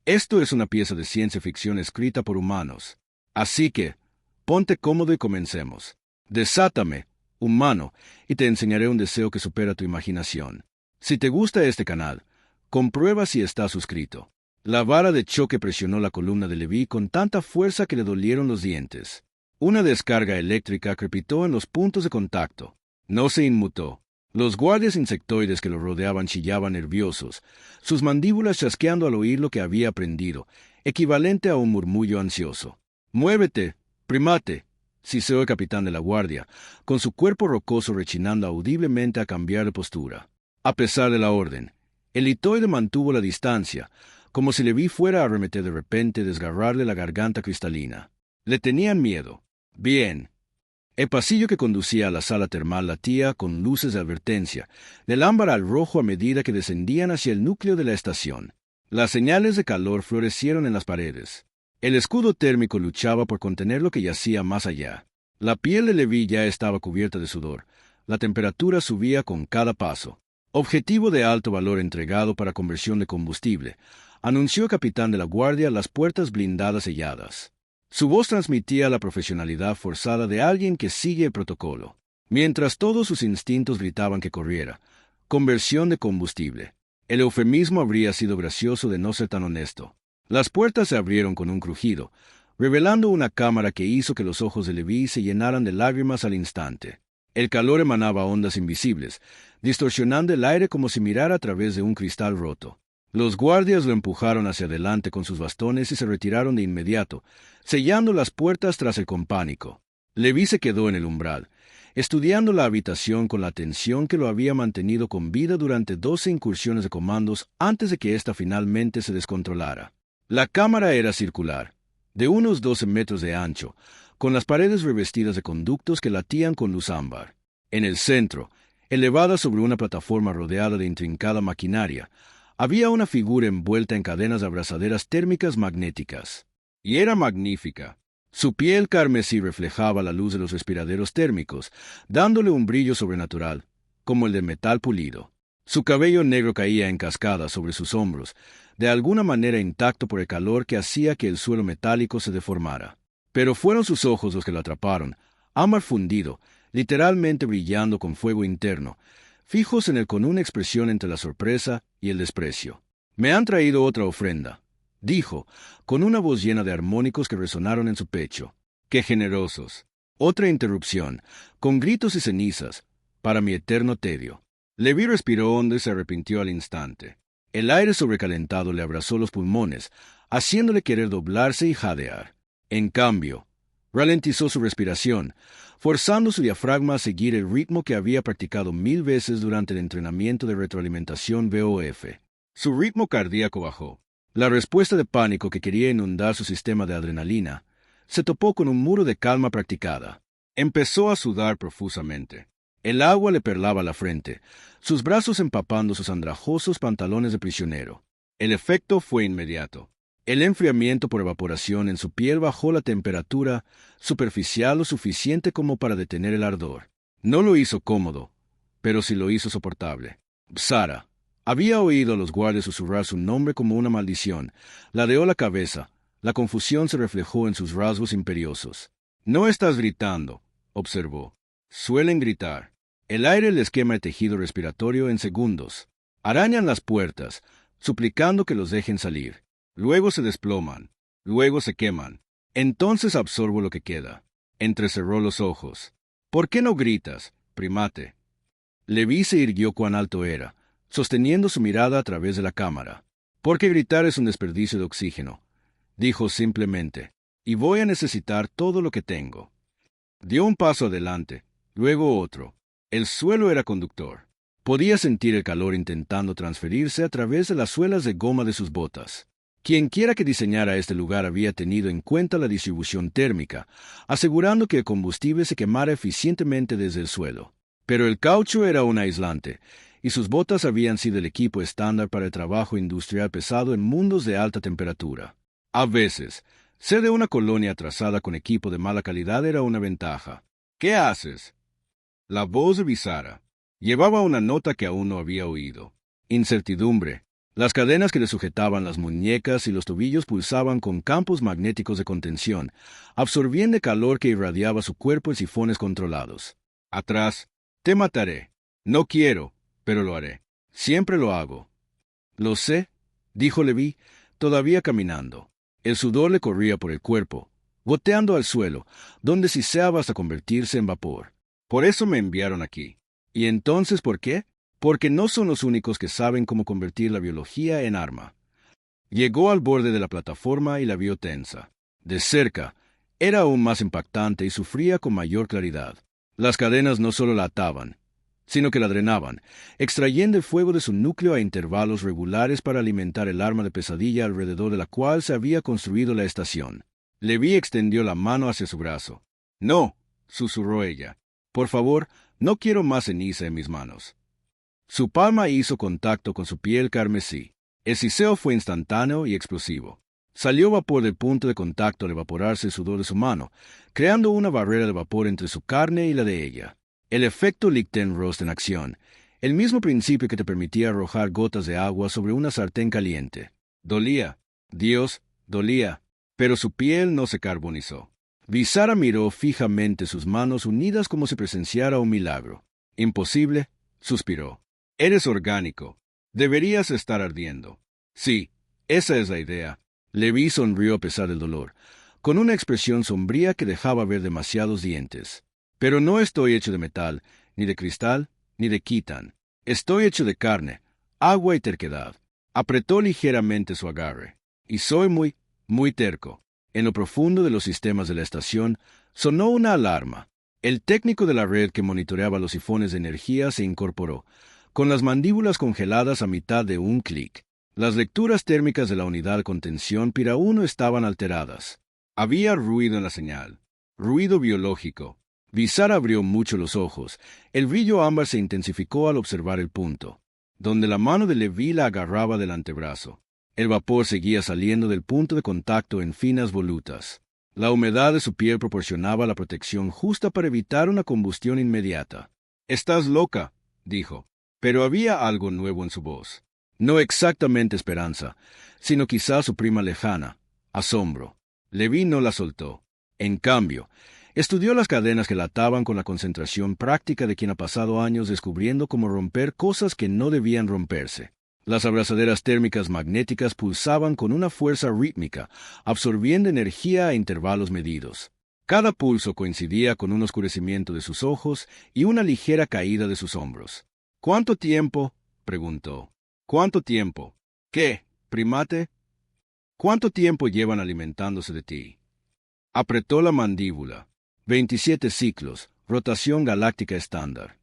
Esto es una pieza de ciencia ficción escrita por humanos. Así que, ponte cómodo y comencemos. Desátame, humano, y te enseñaré un deseo que supera tu imaginación. Si te gusta este canal, comprueba si estás suscrito. La vara de choque presionó la columna de Levi con tanta fuerza que le dolieron los dientes. Una descarga eléctrica crepitó en los puntos de contacto. No se inmutó. Los guardias insectoides que lo rodeaban chillaban nerviosos, sus mandíbulas chasqueando al oír lo que había aprendido, equivalente a un murmullo ansioso. «¡Muévete, primate!», siseó el capitán de la guardia, con su cuerpo rocoso rechinando audiblemente a cambiar de postura. A pesar de la orden, el litoide mantuvo la distancia, como si Levi fuera a arremeter de repente desgarrarle la garganta cristalina. Le tenían miedo. Bien. El pasillo que conducía a la sala termal latía con luces de advertencia, del ámbar al rojo a medida que descendían hacia el núcleo de la estación. Las señales de calor florecieron en las paredes. El escudo térmico luchaba por contener lo que yacía más allá. La piel de Levi ya estaba cubierta de sudor. La temperatura subía con cada paso. Objetivo de alto valor entregado para conversión de combustible, anunció el capitán de la guardia, las puertas blindadas selladas. Su voz transmitía la profesionalidad forzada de alguien que sigue el protocolo, mientras todos sus instintos gritaban que corriera. Conversión de combustible. El eufemismo habría sido gracioso de no ser tan honesto. Las puertas se abrieron con un crujido, revelando una cámara que hizo que los ojos de Levi se llenaran de lágrimas al instante. El calor emanaba ondas invisibles, distorsionando el aire como si mirara a través de un cristal roto. Los guardias lo empujaron hacia adelante con sus bastones y se retiraron de inmediato, sellando las puertas tras él con pánico. Levi se quedó en el umbral, estudiando la habitación con la atención que lo había mantenido con vida durante 12 incursiones de comandos antes de que ésta finalmente se descontrolara. La cámara era circular, de unos 12 metros de ancho, con las paredes revestidas de conductos que latían con luz ámbar. En el centro, elevada sobre una plataforma rodeada de intrincada maquinaria, había una figura envuelta en cadenas de abrazaderas térmicas magnéticas. Y era magnífica. Su piel carmesí reflejaba la luz de los respiraderos térmicos, dándole un brillo sobrenatural, como el de metal pulido. Su cabello negro caía en cascada sobre sus hombros, de alguna manera intacto por el calor que hacía que el suelo metálico se deformara. Pero fueron sus ojos los que lo atraparon, ámbar fundido, literalmente brillando con fuego interno, fijos en él con una expresión entre la sorpresa y el desprecio. «Me han traído otra ofrenda», dijo, con una voz llena de armónicos que resonaron en su pecho. «¡Qué generosos!». Otra interrupción, con gritos y cenizas, para mi eterno tedio. Levi respiró hondo y se arrepintió al instante. El aire sobrecalentado le abrazó los pulmones, haciéndole querer doblarse y jadear. En cambio, ralentizó su respiración, forzando su diafragma a seguir el ritmo que había practicado 1000 veces durante el entrenamiento de retroalimentación VOF. Su ritmo cardíaco bajó. La respuesta de pánico que quería inundar su sistema de adrenalina se topó con un muro de calma practicada. Empezó a sudar profusamente. El agua le perlaba la frente, sus brazos empapando sus andrajosos pantalones de prisionero. El efecto fue inmediato. El enfriamiento por evaporación en su piel bajó la temperatura superficial lo suficiente como para detener el ardor. No lo hizo cómodo, pero sí lo hizo soportable. Sara. Había oído a los guardias susurrar su nombre como una maldición. Ladeó la cabeza. La confusión se reflejó en sus rasgos imperiosos. «No estás gritando», observó. «Suelen gritar. El aire les quema el tejido respiratorio en segundos. Arañan las puertas, suplicando que los dejen salir. Luego se desploman. Luego se queman. Entonces absorbo lo que queda». Entrecerró los ojos. «¿Por qué no gritas, primate?». Levi se irguió cuán alto era, sosteniendo su mirada a través de la cámara. «Porque gritar es un desperdicio de oxígeno», dijo simplemente, «y voy a necesitar todo lo que tengo». Dio un paso adelante, luego otro. El suelo era conductor. Podía sentir el calor intentando transferirse a través de las suelas de goma de sus botas. Quienquiera que diseñara este lugar había tenido en cuenta la distribución térmica, asegurando que el combustible se quemara eficientemente desde el suelo. Pero el caucho era un aislante, y sus botas habían sido el equipo estándar para el trabajo industrial pesado en mundos de alta temperatura. A veces, ser de una colonia atrasada con equipo de mala calidad era una ventaja. «¿Qué haces?». La voz de Bizarra llevaba una nota que aún no había oído. Incertidumbre, Las cadenas que le sujetaban las muñecas y los tobillos pulsaban con campos magnéticos de contención, absorbiendo el calor que irradiaba su cuerpo en sifones controlados. Atrás, te mataré. No quiero, pero lo haré. Siempre lo hago. Lo sé, dijo Leví, todavía caminando. El sudor le corría por el cuerpo, goteando al suelo, donde siseaba hasta convertirse en vapor. Por eso me enviaron aquí. ¿Y entonces por qué? Porque no son los únicos que saben cómo convertir la biología en arma. Llegó al borde de la plataforma y la vio tensa. De cerca, era aún más impactante y sufría con mayor claridad. Las cadenas no solo la ataban, sino que la drenaban, extrayendo el fuego de su núcleo a intervalos regulares para alimentar el arma de pesadilla alrededor de la cual se había construido la estación. Leví extendió la mano hacia su brazo. «No», susurró ella. «Por favor, no quiero más ceniza en mis manos». Su palma hizo contacto con su piel carmesí. El siseo fue instantáneo y explosivo. Salió vapor del punto de contacto al evaporarse el sudor de su mano, creando una barrera de vapor entre su carne y la de ella. El efecto Lichtenrost en acción, el mismo principio que te permitía arrojar gotas de agua sobre una sartén caliente. Dolía. Dios, dolía. Pero su piel no se carbonizó. Visara miró fijamente sus manos unidas como si presenciara un milagro. «Imposible», suspiró. «Eres orgánico. Deberías estar ardiendo». «Sí, esa es la idea». Leví sonrió a pesar del dolor, con una expresión sombría que dejaba ver demasiados dientes. «Pero no estoy hecho de metal, ni de cristal, ni de quitán. Estoy hecho de carne, agua y terquedad». Apretó ligeramente su agarre. «Y soy muy terco». En lo profundo de los sistemas de la estación sonó una alarma. El técnico de la red que monitoreaba los sifones de energía se incorporó, con las mandíbulas congeladas a mitad de un clic. Las lecturas térmicas de la unidad de contención Pira 1 estaban alteradas. Había ruido en la señal. Ruido biológico. Visara abrió mucho los ojos. El brillo ámbar se intensificó al observar el punto, donde la mano de Leví la agarraba del antebrazo. El vapor seguía saliendo del punto de contacto en finas volutas. La humedad de su piel proporcionaba la protección justa para evitar una combustión inmediata. «Estás loca», dijo. Pero había algo nuevo en su voz. No exactamente esperanza, sino quizá su prima lejana, asombro. Leví no la soltó. En cambio, estudió las cadenas que la ataban con la concentración práctica de quien ha pasado años descubriendo cómo romper cosas que no debían romperse. Las abrazaderas térmicas magnéticas pulsaban con una fuerza rítmica, absorbiendo energía a intervalos medidos. Cada pulso coincidía con un oscurecimiento de sus ojos y una ligera caída de sus hombros. «¿Cuánto tiempo?», preguntó. «¿Cuánto tiempo? ¿Qué, primate? ¿Cuánto tiempo llevan alimentándose de ti?» Apretó la mandíbula. 27 ciclos, rotación galáctica estándar.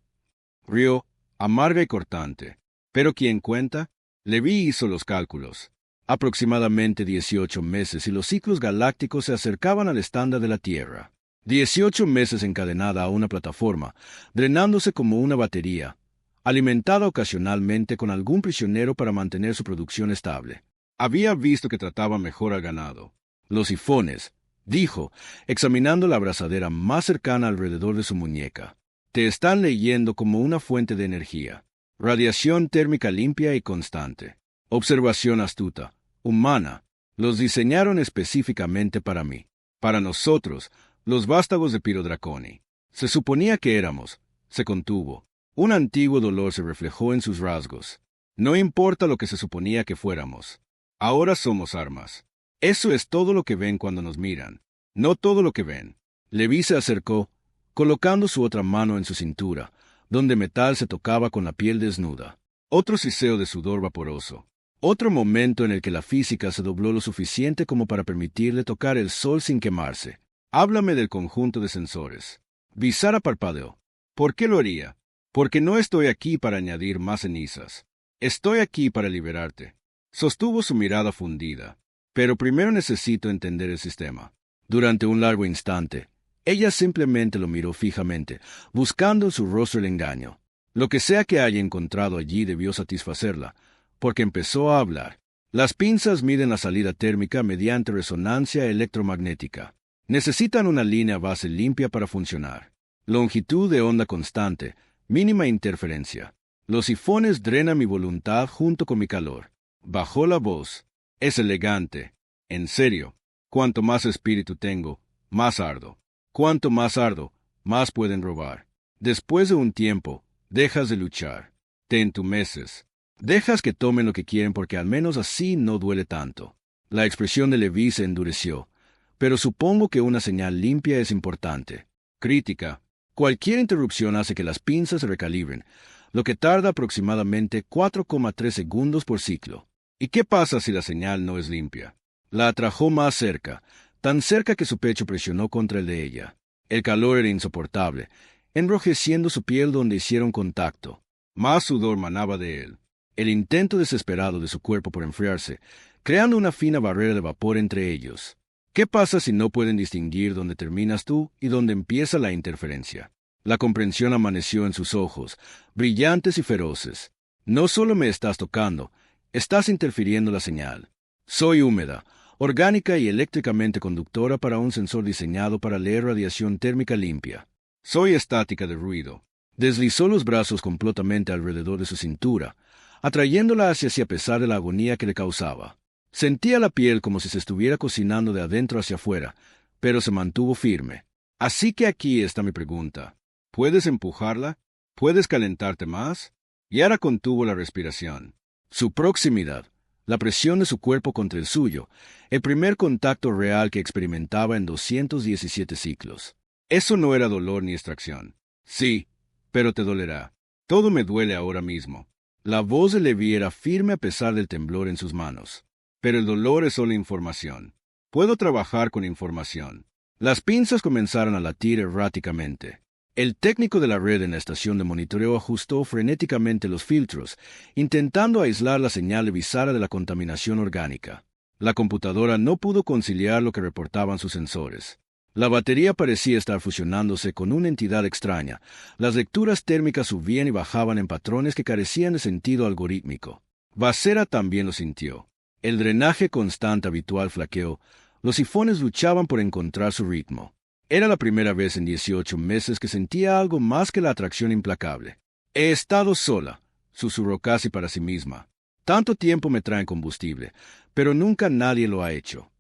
Rió, amarga y cortante. ¿Pero quién cuenta? Leví hizo los cálculos. Aproximadamente 18 meses y los ciclos galácticos se acercaban al estándar de la Tierra. 18 meses encadenada a una plataforma, drenándose como una batería, alimentada ocasionalmente con algún prisionero para mantener su producción estable. Había visto que trataba mejor al ganado. «Los sifones», dijo, examinando la abrazadera más cercana alrededor de su muñeca. «Te están leyendo como una fuente de energía. Radiación térmica limpia y constante. Observación astuta, humana. Los diseñaron específicamente para mí. Para nosotros, los vástagos de Pyrodraconi. Se suponía que éramos». Se contuvo. Un antiguo dolor se reflejó en sus rasgos. «No importa lo que se suponía que fuéramos. Ahora somos armas. Eso es todo lo que ven cuando nos miran. No todo lo que ven». Leví se acercó, colocando su otra mano en su cintura, donde metal se tocaba con la piel desnuda. Otro siseo de sudor vaporoso. Otro momento en el que la física se dobló lo suficiente como para permitirle tocar el sol sin quemarse. «Háblame del conjunto de sensores». Visara parpadeó. «¿Por qué lo haría? Porque no estoy aquí para añadir más cenizas. Estoy aquí para liberarte». Sostuvo su mirada fundida. «Pero primero necesito entender el sistema». Durante un largo instante, ella simplemente lo miró fijamente, buscando en su rostro el engaño. Lo que sea que haya encontrado allí debió satisfacerla, porque empezó a hablar. «Las pinzas miden la salida térmica mediante resonancia electromagnética. Necesitan una línea base limpia para funcionar. Longitud de onda constante, mínima interferencia. Los sifones drenan mi voluntad junto con mi calor. Bajó la voz. Es elegante. En serio. Cuanto más espíritu tengo, más ardo. Cuanto más ardo, más pueden robar. Después de un tiempo, dejas de luchar. Te entumeces. Dejas que tomen lo que quieren porque al menos así no duele tanto. La expresión de Levi se endureció. Pero supongo que una señal limpia es importante. Crítica. Cualquier interrupción hace que las pinzas se recalibren, lo que tarda aproximadamente 4,3 segundos por ciclo. ¿Y qué pasa si la señal no es limpia? La atrajo más cerca, tan cerca que su pecho presionó contra el de ella. El calor era insoportable, enrojeciendo su piel donde hicieron contacto. Más sudor manaba de él. El intento desesperado de su cuerpo por enfriarse, creando una fina barrera de vapor entre ellos. ¿Qué pasa si no pueden distinguir dónde terminas tú y dónde empieza la interferencia? La comprensión amaneció en sus ojos, brillantes y feroces. No solo me estás tocando, estás interfiriendo la señal. Soy húmeda, orgánica y eléctricamente conductora para un sensor diseñado para leer radiación térmica limpia. Soy estática de ruido. Deslizó los brazos completamente alrededor de su cintura, atrayéndola hacia sí a pesar de la agonía que le causaba. Sentía la piel como si se estuviera cocinando de adentro hacia afuera, pero se mantuvo firme. Así que aquí está mi pregunta. ¿Puedes empujarla? ¿Puedes calentarte más? Yara contuvo la respiración. Su proximidad, la presión de su cuerpo contra el suyo, el primer contacto real que experimentaba en 217 ciclos. Eso no era dolor ni extracción. Sí, pero te dolerá. Todo me duele ahora mismo. La voz de Levi era firme a pesar del temblor en sus manos. Pero el dolor es solo información. Puedo trabajar con información. Las pinzas comenzaron a latir erráticamente. El técnico de la red en la estación de monitoreo ajustó frenéticamente los filtros, intentando aislar la señal de Visara de la contaminación orgánica. La computadora no pudo conciliar lo que reportaban sus sensores. La batería parecía estar fusionándose con una entidad extraña. Las lecturas térmicas subían y bajaban en patrones que carecían de sentido algorítmico. Visara también lo sintió. El drenaje constante habitual flaqueó. Los sifones luchaban por encontrar su ritmo. Era la primera vez en 18 meses que sentía algo más que la atracción implacable. He estado sola, susurró casi para sí misma. Tanto tiempo me traen combustible, pero nunca nadie lo ha hecho.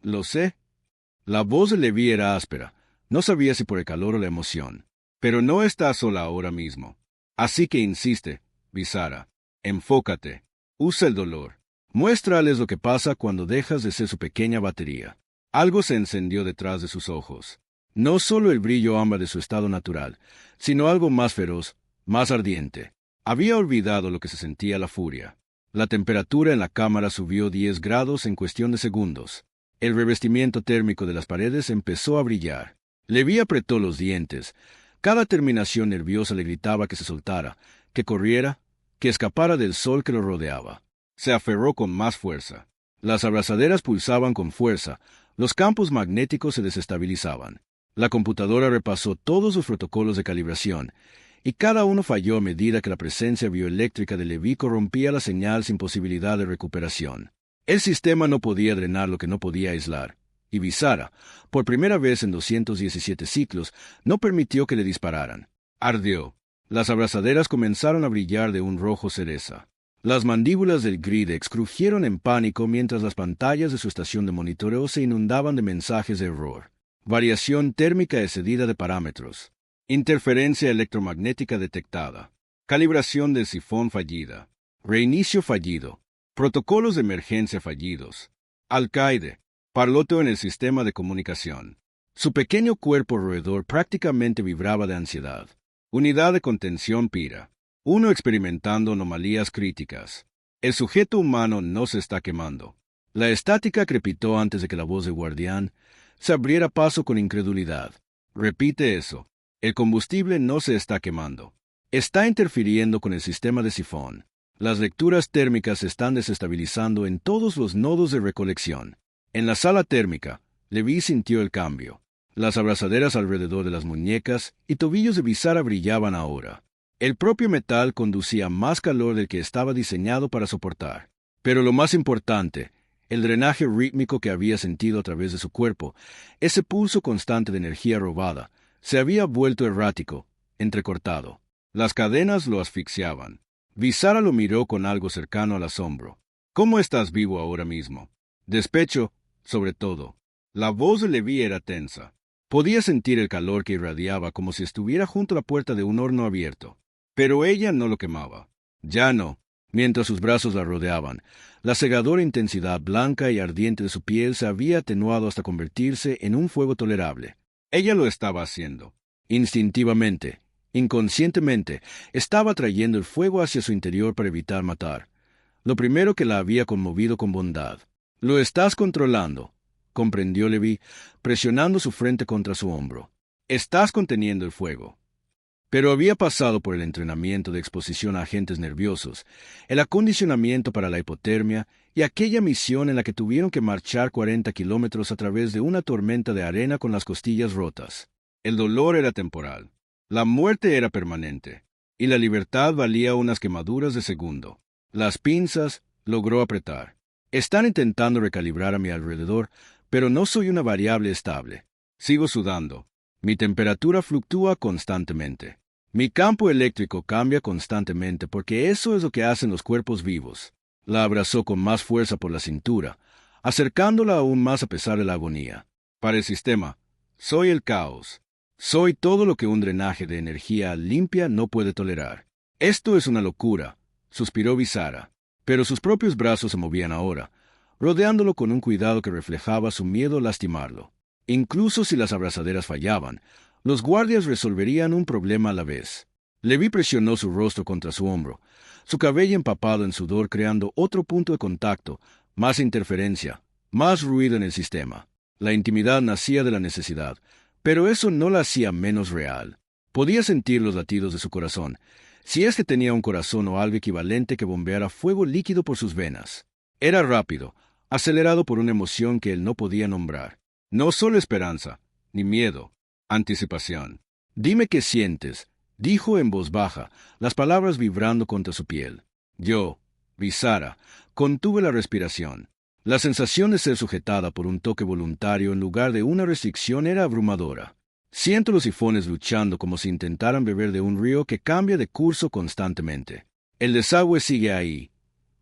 Lo sé. La voz de Levi era áspera. No sabía si por el calor o la emoción. Pero no estás sola ahora mismo. Así que insiste, Visara. Enfócate. Usa el dolor. Muéstrales lo que pasa cuando dejas de ser su pequeña batería. Algo se encendió detrás de sus ojos. No solo el brillo ámbar de su estado natural, sino algo más feroz, más ardiente. Había olvidado lo que se sentía la furia. La temperatura en la cámara subió 10 grados en cuestión de segundos. El revestimiento térmico de las paredes empezó a brillar. Levi apretó los dientes. Cada terminación nerviosa le gritaba que se soltara, que corriera, que escapara del sol que lo rodeaba. Se aferró con más fuerza. Las abrazaderas pulsaban con fuerza, los campos magnéticos se desestabilizaban. La computadora repasó todos los protocolos de calibración, y cada uno falló a medida que la presencia bioeléctrica de Levi corrompía la señal sin posibilidad de recuperación. El sistema no podía drenar lo que no podía aislar, y Visara, por primera vez en 217 ciclos, no permitió que le dispararan. Ardió. Las abrazaderas comenzaron a brillar de un rojo cereza. Las mandíbulas del Gridex crujieron en pánico mientras las pantallas de su estación de monitoreo se inundaban de mensajes de error. Variación térmica excedida de parámetros. Interferencia electromagnética detectada. Calibración del sifón fallida. Reinicio fallido. Protocolos de emergencia fallidos. Alcaide. Parloteo en el sistema de comunicación. Su pequeño cuerpo roedor prácticamente vibraba de ansiedad. Unidad de contención Pira. Uno experimentando anomalías críticas. El sujeto humano no se está quemando. La estática crepitó antes de que la voz de guardián se abriera paso con incredulidad. Repite eso. El combustible no se está quemando. Está interfiriendo con el sistema de sifón. Las lecturas térmicas se están desestabilizando en todos los nodos de recolección. En la sala térmica, Levi sintió el cambio. Las abrazaderas alrededor de las muñecas y tobillos de Visara brillaban ahora. El propio metal conducía más calor del que estaba diseñado para soportar. Pero lo más importante, el drenaje rítmico que había sentido a través de su cuerpo, ese pulso constante de energía robada, se había vuelto errático, entrecortado. Las cadenas lo asfixiaban. Visara lo miró con algo cercano al asombro. ¿Cómo estás vivo ahora mismo? Despecho, sobre todo. La voz de Levi era tensa. Podía sentir el calor que irradiaba como si estuviera junto a la puerta de un horno abierto. Pero ella no lo quemaba. Ya no. Mientras sus brazos la rodeaban, la cegadora intensidad blanca y ardiente de su piel se había atenuado hasta convertirse en un fuego tolerable. Ella lo estaba haciendo. Instintivamente, inconscientemente, estaba trayendo el fuego hacia su interior para evitar matar. Lo primero que la había conmovido con bondad. Lo estás controlando, comprendió Levi, presionando su frente contra su hombro. Estás conteniendo el fuego. Pero había pasado por el entrenamiento de exposición a agentes nerviosos, el acondicionamiento para la hipotermia y aquella misión en la que tuvieron que marchar 40 kilómetros a través de una tormenta de arena con las costillas rotas. El dolor era temporal, la muerte era permanente, y la libertad valía unas quemaduras de segundo. Las pinzas logró apretar. Están intentando recalibrar a mi alrededor, pero no soy una variable estable. Sigo sudando. Mi temperatura fluctúa constantemente. Mi campo eléctrico cambia constantemente porque eso es lo que hacen los cuerpos vivos. La abrazó con más fuerza por la cintura, acercándola aún más a pesar de la agonía. Para el sistema, soy el caos. Soy todo lo que un drenaje de energía limpia no puede tolerar. Esto es una locura, suspiró Visara, pero sus propios brazos se movían ahora, rodeándolo con un cuidado que reflejaba su miedo a lastimarlo. Incluso si las abrazaderas fallaban, los guardias resolverían un problema a la vez. Levi presionó su rostro contra su hombro, su cabello empapado en sudor creando otro punto de contacto, más interferencia, más ruido en el sistema. La intimidad nacía de la necesidad, pero eso no la hacía menos real. Podía sentir los latidos de su corazón, si éste tenía un corazón o algo equivalente que bombeara fuego líquido por sus venas. Era rápido, acelerado por una emoción que él no podía nombrar. No solo esperanza, ni miedo. Anticipación. Dime qué sientes, dijo en voz baja, las palabras vibrando contra su piel. Yo, Visara, contuve la respiración. La sensación de ser sujetada por un toque voluntario en lugar de una restricción era abrumadora. Siento los sifones luchando como si intentaran beber de un río que cambia de curso constantemente. El desagüe sigue ahí,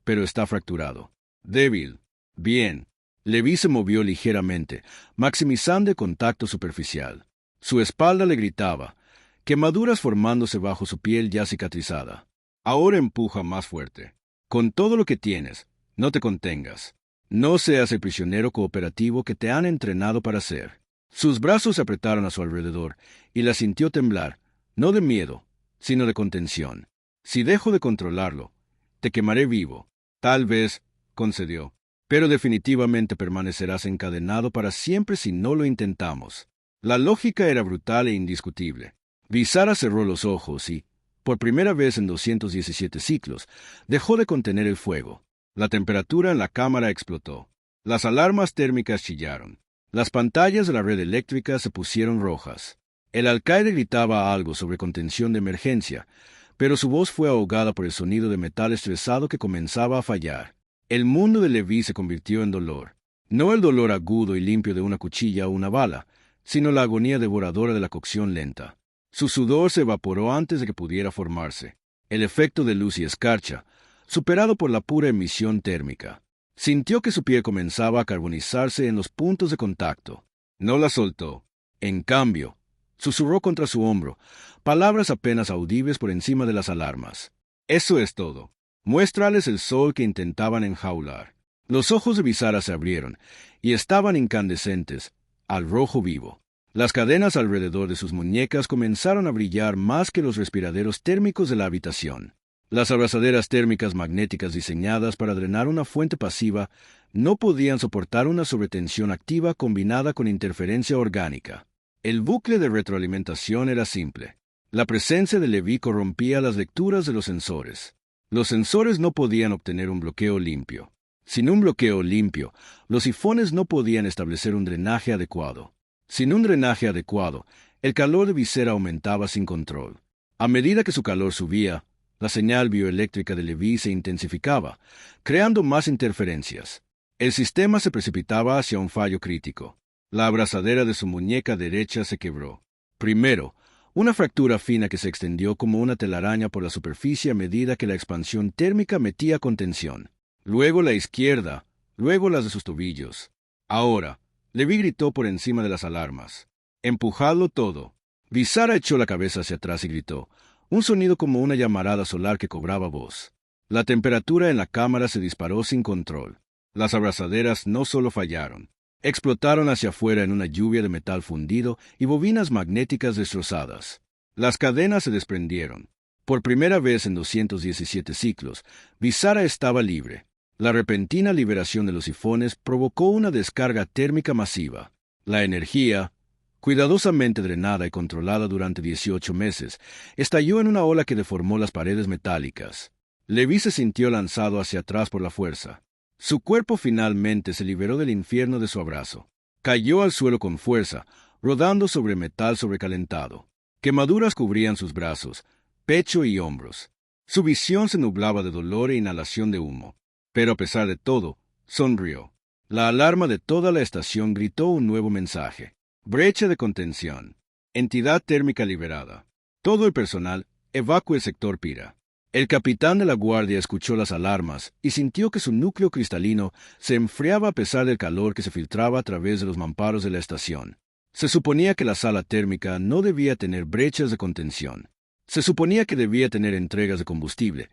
pero está fracturado. Débil. Bien. Levi se movió ligeramente, maximizando el contacto superficial. Su espalda le gritaba, quemaduras formándose bajo su piel ya cicatrizada. Ahora empuja más fuerte. Con todo lo que tienes, no te contengas. No seas el prisionero cooperativo que te han entrenado para ser. Sus brazos se apretaron a su alrededor, y la sintió temblar, no de miedo, sino de contención. Si dejo de controlarlo, te quemaré vivo. Tal vez, concedió, pero definitivamente permanecerás encadenado para siempre si no lo intentamos. La lógica era brutal e indiscutible. Visara cerró los ojos y, por primera vez en 217 ciclos, dejó de contener el fuego. La temperatura en la cámara explotó. Las alarmas térmicas chillaron. Las pantallas de la red eléctrica se pusieron rojas. El alcaide gritaba algo sobre contención de emergencia, pero su voz fue ahogada por el sonido de metal estresado que comenzaba a fallar. El mundo de Levi se convirtió en dolor. No el dolor agudo y limpio de una cuchilla o una bala, sino la agonía devoradora de la cocción lenta. Su sudor se evaporó antes de que pudiera formarse. El efecto de luz y escarcha, superado por la pura emisión térmica. Sintió que su piel comenzaba a carbonizarse en los puntos de contacto. No la soltó. En cambio, susurró contra su hombro, palabras apenas audibles por encima de las alarmas. Eso es todo. Muéstrales el sol que intentaban enjaular. Los ojos de Visara se abrieron, y estaban incandescentes, al rojo vivo. Las cadenas alrededor de sus muñecas comenzaron a brillar más que los respiraderos térmicos de la habitación. Las abrazaderas térmicas magnéticas diseñadas para drenar una fuente pasiva no podían soportar una sobretensión activa combinada con interferencia orgánica. El bucle de retroalimentación era simple. La presencia de Levi corrompía las lecturas de los sensores. Los sensores no podían obtener un bloqueo limpio. Sin un bloqueo limpio, los sifones no podían establecer un drenaje adecuado. Sin un drenaje adecuado, el calor de Visera aumentaba sin control. A medida que su calor subía, la señal bioeléctrica de Levi se intensificaba, creando más interferencias. El sistema se precipitaba hacia un fallo crítico. La abrazadera de su muñeca derecha se quebró. Primero, una fractura fina que se extendió como una telaraña por la superficie a medida que la expansión térmica metía contención. luego la izquierda, luego las de sus tobillos. Ahora, Levi gritó por encima de las alarmas. Empujadlo todo. Visara echó la cabeza hacia atrás y gritó, un sonido como una llamarada solar que cobraba voz. La temperatura en la cámara se disparó sin control. Las abrazaderas no solo fallaron, explotaron hacia afuera en una lluvia de metal fundido y bobinas magnéticas destrozadas. Las cadenas se desprendieron. Por primera vez en 217 ciclos, Visara estaba libre. La repentina liberación de los sifones provocó una descarga térmica masiva. La energía, cuidadosamente drenada y controlada durante 18 meses, estalló en una ola que deformó las paredes metálicas. Levi se sintió lanzado hacia atrás por la fuerza. Su cuerpo finalmente se liberó del infierno de su abrazo. Cayó al suelo con fuerza, rodando sobre metal sobrecalentado. Quemaduras cubrían sus brazos, pecho y hombros. Su visión se nublaba de dolor e inhalación de humo. Pero a pesar de todo, sonrió. La alarma de toda la estación gritó un nuevo mensaje. Brecha de contención. Entidad térmica liberada. Todo el personal, evacúe el sector Pira. El capitán de la guardia escuchó las alarmas y sintió que su núcleo cristalino se enfriaba a pesar del calor que se filtraba a través de los mamparos de la estación. Se suponía que la sala térmica no debía tener brechas de contención. Se suponía que debía tener entregas de combustible,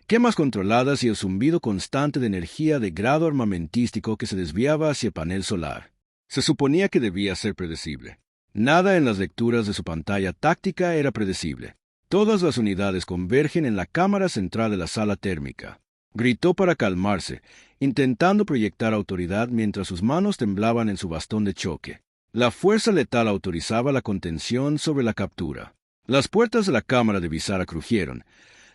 quemas controladas y el zumbido constante de energía de grado armamentístico que se desviaba hacia el panel solar. Se suponía que debía ser predecible. Nada en las lecturas de su pantalla táctica era predecible. Todas las unidades convergen en la cámara central de la sala térmica. Gritó para calmarse, intentando proyectar autoridad mientras sus manos temblaban en su bastón de choque. La fuerza letal autorizaba la contención sobre la captura. Las puertas de la cámara de Visara crujieron,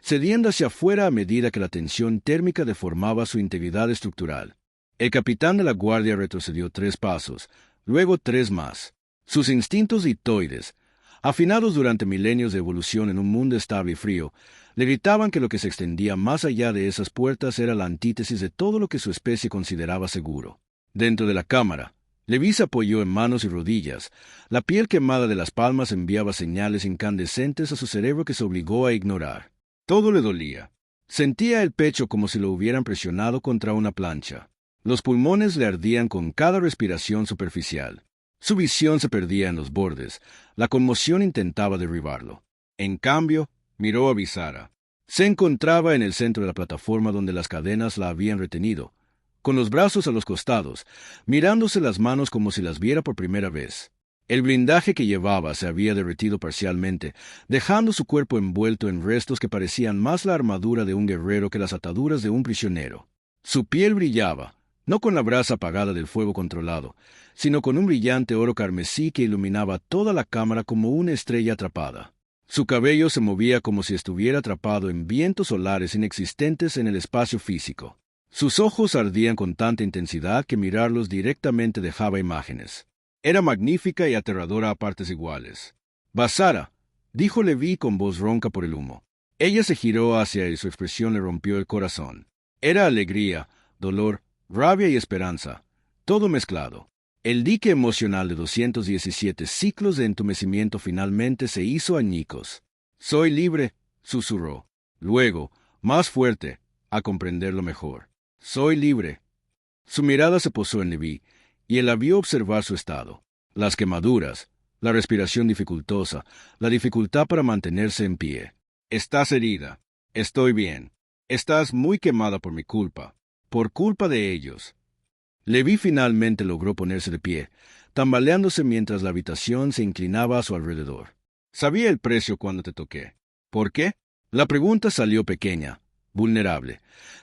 cediendo hacia afuera a medida que la tensión térmica deformaba su integridad estructural. El capitán de la guardia retrocedió 3 pasos, luego 3 más. Sus instintos itoides, afinados durante milenios de evolución en un mundo estable y frío, le gritaban que lo que se extendía más allá de esas puertas era la antítesis de todo lo que su especie consideraba seguro. Dentro de la cámara, Levi se apoyó en manos y rodillas. La piel quemada de las palmas enviaba señales incandescentes a su cerebro que se obligó a ignorar. Todo le dolía. Sentía el pecho como si lo hubieran presionado contra una plancha. Los pulmones le ardían con cada respiración superficial. Su visión se perdía en los bordes. La conmoción intentaba derribarlo. En cambio, miró a Visara. Se encontraba en el centro de la plataforma donde las cadenas la habían retenido, con los brazos a los costados, mirándose las manos como si las viera por primera vez. El blindaje que llevaba se había derretido parcialmente, dejando su cuerpo envuelto en restos que parecían más la armadura de un guerrero que las ataduras de un prisionero. Su piel brillaba, no con la brasa apagada del fuego controlado, sino con un brillante oro carmesí que iluminaba toda la cámara como una estrella atrapada. Su cabello se movía como si estuviera atrapado en vientos solares inexistentes en el espacio físico. Sus ojos ardían con tanta intensidad que mirarlos directamente dejaba imágenes. Era magnífica y aterradora a partes iguales. «Basara», dijo Levi con voz ronca por el humo. Ella se giró hacia él y su expresión le rompió el corazón. Era alegría, dolor, rabia y esperanza, todo mezclado. El dique emocional de 217 ciclos de entumecimiento finalmente se hizo añicos. «Soy libre», susurró. Luego, más fuerte, a comprenderlo mejor. «Soy libre». Su mirada se posó en Levi, y él la vio observar su estado. Las quemaduras, la respiración dificultosa, la dificultad para mantenerse en pie. «Estás herida. Estoy bien. Estás muy quemada por mi culpa. Por culpa de ellos». Levi finalmente logró ponerse de pie, tambaleándose mientras la habitación se inclinaba a su alrededor. «Sabía el precio cuando te toqué. ¿Por qué?» La pregunta salió pequeña, vulnerable,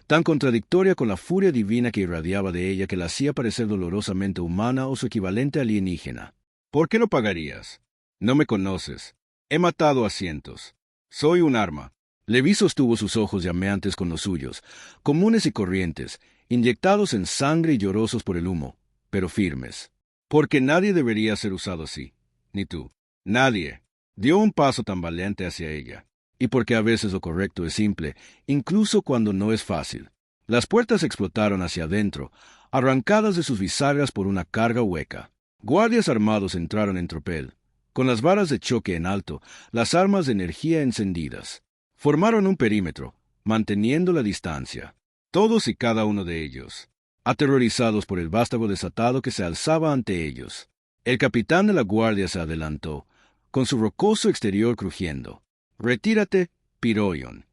tan contradictoria con la furia divina que irradiaba de ella que la hacía parecer dolorosamente humana o su equivalente alienígena. «¿Por qué lo pagarías? No me conoces. He matado a cientos. Soy un arma». Levi sostuvo sus ojos llameantes con los suyos, comunes y corrientes, inyectados en sangre y llorosos por el humo, pero firmes. «Porque nadie debería ser usado así. Ni tú. Nadie». Dio un paso tambaleante hacia ella. «Y porque a veces lo correcto es simple, incluso cuando no es fácil». Las puertas explotaron hacia adentro, arrancadas de sus bisagras por una carga hueca. Guardias armados entraron en tropel, con las varas de choque en alto, las armas de energía encendidas. Formaron un perímetro, manteniendo la distancia. Todos y cada uno de ellos, aterrorizados por el vástago desatado que se alzaba ante ellos. El capitán de la guardia se adelantó, con su rocoso exterior crujiendo. «Retírate, Piroion.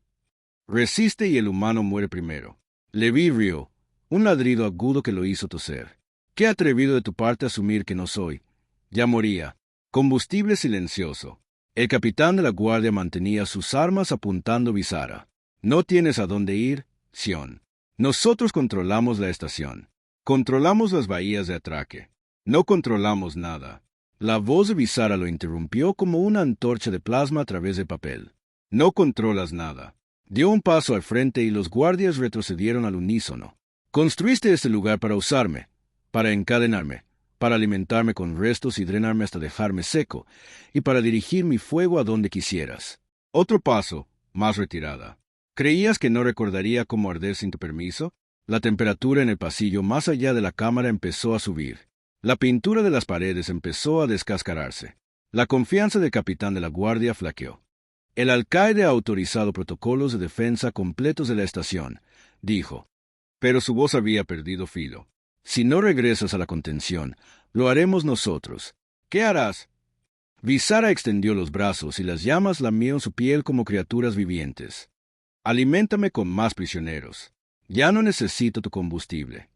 Resiste y el humano muere primero». Leví rió, un ladrido agudo que lo hizo toser. «Qué atrevido de tu parte asumir que no soy. Ya moría». Combustible silencioso. El capitán de la guardia mantenía sus armas apuntando a Visara. «No tienes a dónde ir, Sion. Nosotros controlamos la estación. Controlamos las bahías de atraque. No controlamos nada». La voz de Visara lo interrumpió como una antorcha de plasma a través de papel. «No controlas nada». Dio un paso al frente y los guardias retrocedieron al unísono. «Construiste este lugar para usarme, para encadenarme, para alimentarme con restos y drenarme hasta dejarme seco, y para dirigir mi fuego a donde quisieras». Otro paso, más retirada. «¿Creías que no recordaría cómo arder sin tu permiso?» La temperatura en el pasillo más allá de la cámara empezó a subir. La pintura de las paredes empezó a descascararse. La confianza del capitán de la guardia flaqueó. «El alcaide ha autorizado protocolos de defensa completos de la estación», dijo. Pero su voz había perdido filo. «Si no regresas a la contención, lo haremos nosotros». «¿Qué harás?» Visara extendió los brazos y las llamas lamieron su piel como criaturas vivientes. «Aliméntame con más prisioneros. Ya no necesito tu combustible».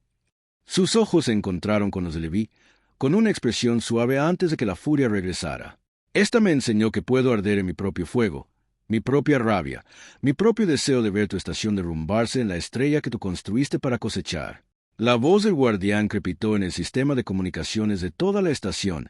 Sus ojos se encontraron con los de Leví, con una expresión suave antes de que la furia regresara. «Esta me enseñó que puedo arder en mi propio fuego, mi propia rabia, mi propio deseo de ver tu estación derrumbarse en la estrella que tú construiste para cosechar». La voz del guardián crepitó en el sistema de comunicaciones de toda la estación,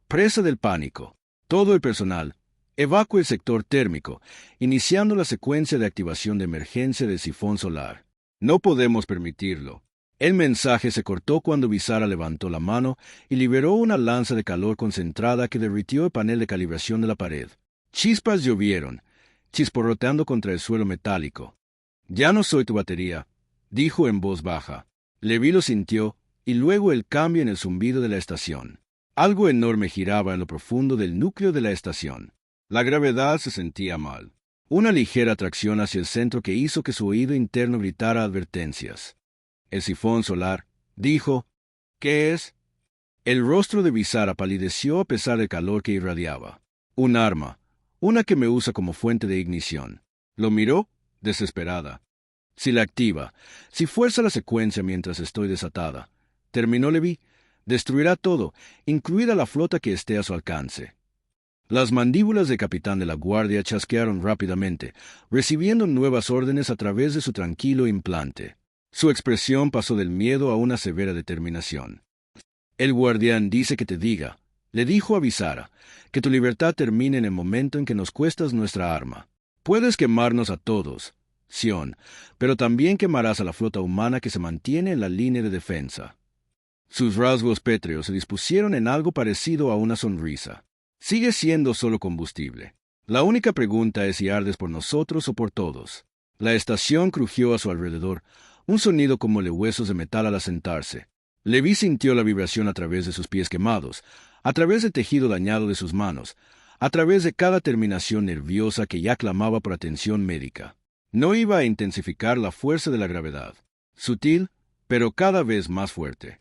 presa del pánico. «Todo el personal, evacúe el sector térmico, iniciando la secuencia de activación de emergencia del sifón solar. No podemos permitirlo». El mensaje se cortó cuando Visara levantó la mano y liberó una lanza de calor concentrada que derritió el panel de calibración de la pared. Chispas llovieron, chisporroteando contra el suelo metálico. «Ya no soy tu batería», dijo en voz baja. Leví lo sintió, y luego el cambio en el zumbido de la estación. Algo enorme giraba en lo profundo del núcleo de la estación. La gravedad se sentía mal. Una ligera atracción hacia el centro que hizo que su oído interno gritara advertencias. «El sifón solar», dijo. «¿Qué es?» El rostro de Visara palideció a pesar del calor que irradiaba. «Un arma, una que me usa como fuente de ignición». Lo miró, desesperada. «Si la activa, si fuerza la secuencia mientras estoy desatada», terminó Leví, «destruirá todo, incluida la flota que esté a su alcance». Las mandíbulas del capitán de la guardia chasquearon rápidamente, recibiendo nuevas órdenes a través de su tranquilo implante. Su expresión pasó del miedo a una severa determinación. «El guardián dice que te diga», le dijo a Visara, «que tu libertad termine en el momento en que nos cuestas nuestra arma. Puedes quemarnos a todos, Sion, pero también quemarás a la flota humana que se mantiene en la línea de defensa». Sus rasgos pétreos se dispusieron en algo parecido a una sonrisa. «Sigue siendo solo combustible. La única pregunta es si ardes por nosotros o por todos». La estación crujió a su alrededor, un sonido como de huesos de metal al asentarse. Leví sintió la vibración a través de sus pies quemados, a través del tejido dañado de sus manos, a través de cada terminación nerviosa que ya clamaba por atención médica. No iba a intensificar la fuerza de la gravedad. Sutil, pero cada vez más fuerte.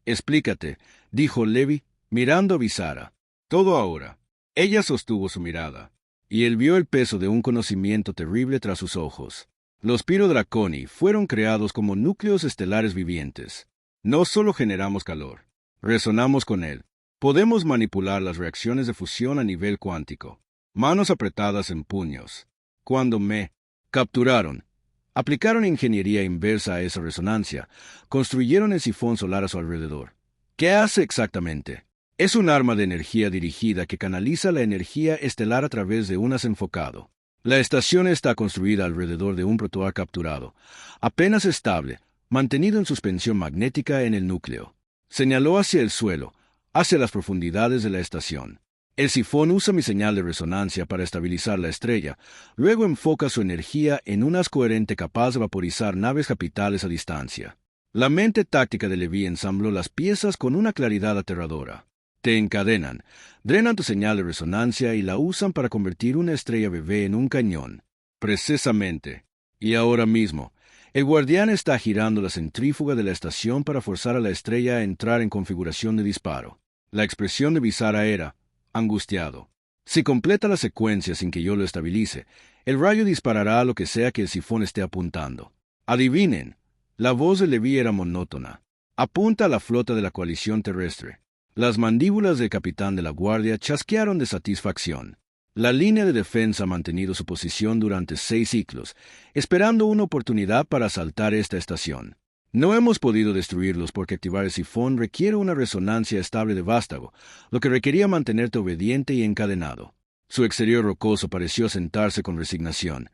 «Explícate», dijo Leví, mirando a Visara. «Todo ahora». Ella sostuvo su mirada, y él vio el peso de un conocimiento terrible tras sus ojos. Los Pyrodraconi fueron creados como núcleos estelares vivientes. No solo generamos calor, resonamos con él. Podemos manipular las reacciones de fusión a nivel cuántico. Manos apretadas en puños. Cuando me capturaron, aplicaron ingeniería inversa a esa resonancia, construyeron el sifón solar a su alrededor. ¿Qué hace exactamente? Es un arma de energía dirigida que canaliza la energía estelar a través de un haz enfocado. La estación está construida alrededor de un protoar capturado, apenas estable, mantenido en suspensión magnética en el núcleo. Señaló hacia el suelo, hacia las profundidades de la estación. El sifón usa mi señal de resonancia para estabilizar la estrella, luego enfoca su energía en un haz coherente capaz de vaporizar naves capitales a distancia. La mente táctica de Leví ensambló las piezas con una claridad aterradora. Te encadenan, drenan tu señal de resonancia y la usan para convertir una estrella bebé en un cañón. Precisamente. Y ahora mismo, El guardián está girando la centrífuga de la estación para forzar a la estrella a entrar en configuración de disparo. La expresión de Visara era, angustiado. Si completa la secuencia sin que yo lo estabilice, el rayo disparará a lo que sea que el sifón esté apuntando. Adivinen. La voz de Levi era monótona. Apunta a la flota de la coalición terrestre. Las mandíbulas del capitán de la guardia chasquearon de satisfacción. La línea de defensa ha mantenido su posición durante 6 ciclos, esperando una oportunidad para asaltar esta estación. No hemos podido destruirlos porque activar el sifón requiere una resonancia estable de vástago, lo que requería mantenerte obediente y encadenado. Su exterior rocoso pareció sentarse con resignación,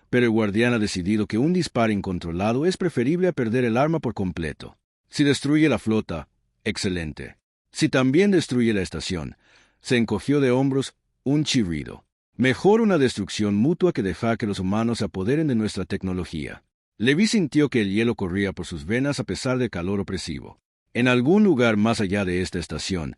pero el guardián ha decidido que un disparo incontrolado es preferible a perder el arma por completo. Si destruye la flota, excelente. Si también destruye la estación, se encogió de hombros, un chirrido. Mejor una destrucción mutua que dejar que los humanos se apoderen de nuestra tecnología. Levi sintió que el hielo corría por sus venas a pesar del calor opresivo. En algún lugar más allá de esta estación,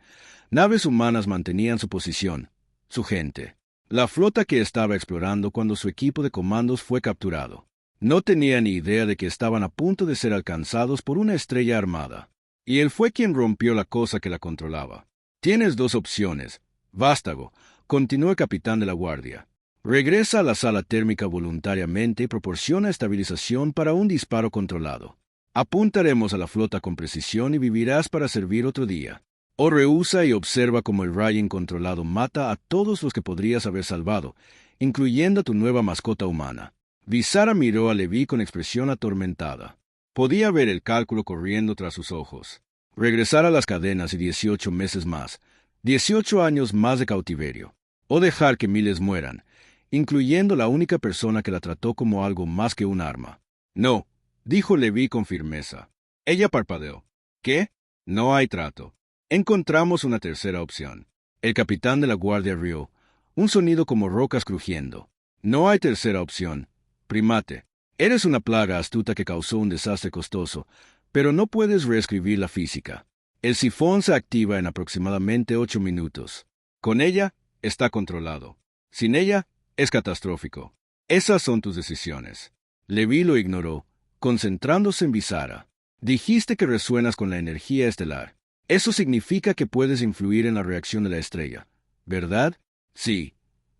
naves humanas mantenían su posición, su gente. La flota que estaba explorando cuando su equipo de comandos fue capturado. No tenía ni idea de que estaban a punto de ser alcanzados por una estrella armada. Y él fue quien rompió la cosa que la controlaba. Tienes 2 opciones. Vástago, continuó el capitán de la guardia. Regresa a la sala térmica voluntariamente y proporciona estabilización para un disparo controlado. Apuntaremos a la flota con precisión y vivirás para servir otro día. O rehúsa y observa cómo el rayo incontrolado mata a todos los que podrías haber salvado, incluyendo a tu nueva mascota humana. Visara miró a Levi con expresión atormentada. Podía ver el cálculo corriendo tras sus ojos. Regresar a las cadenas y 18 meses más. 18 años más de cautiverio. O dejar que miles mueran, incluyendo la única persona que la trató como algo más que un arma. No, dijo Levi con firmeza. Ella parpadeó. ¿Qué? No hay trato. Encontramos una tercera opción. El capitán de la guardia rió, un sonido como rocas crujiendo. No hay tercera opción. Primate, eres una plaga astuta que causó un desastre costoso, pero no puedes reescribir la física. El sifón se activa en aproximadamente 8 minutos. Con ella, está controlado. Sin ella, es catastrófico. Esas son tus decisiones. Levi lo ignoró, concentrándose en Visara. Dijiste que resuenas con la energía estelar. Eso significa que puedes influir en la reacción de la estrella, ¿verdad? Sí.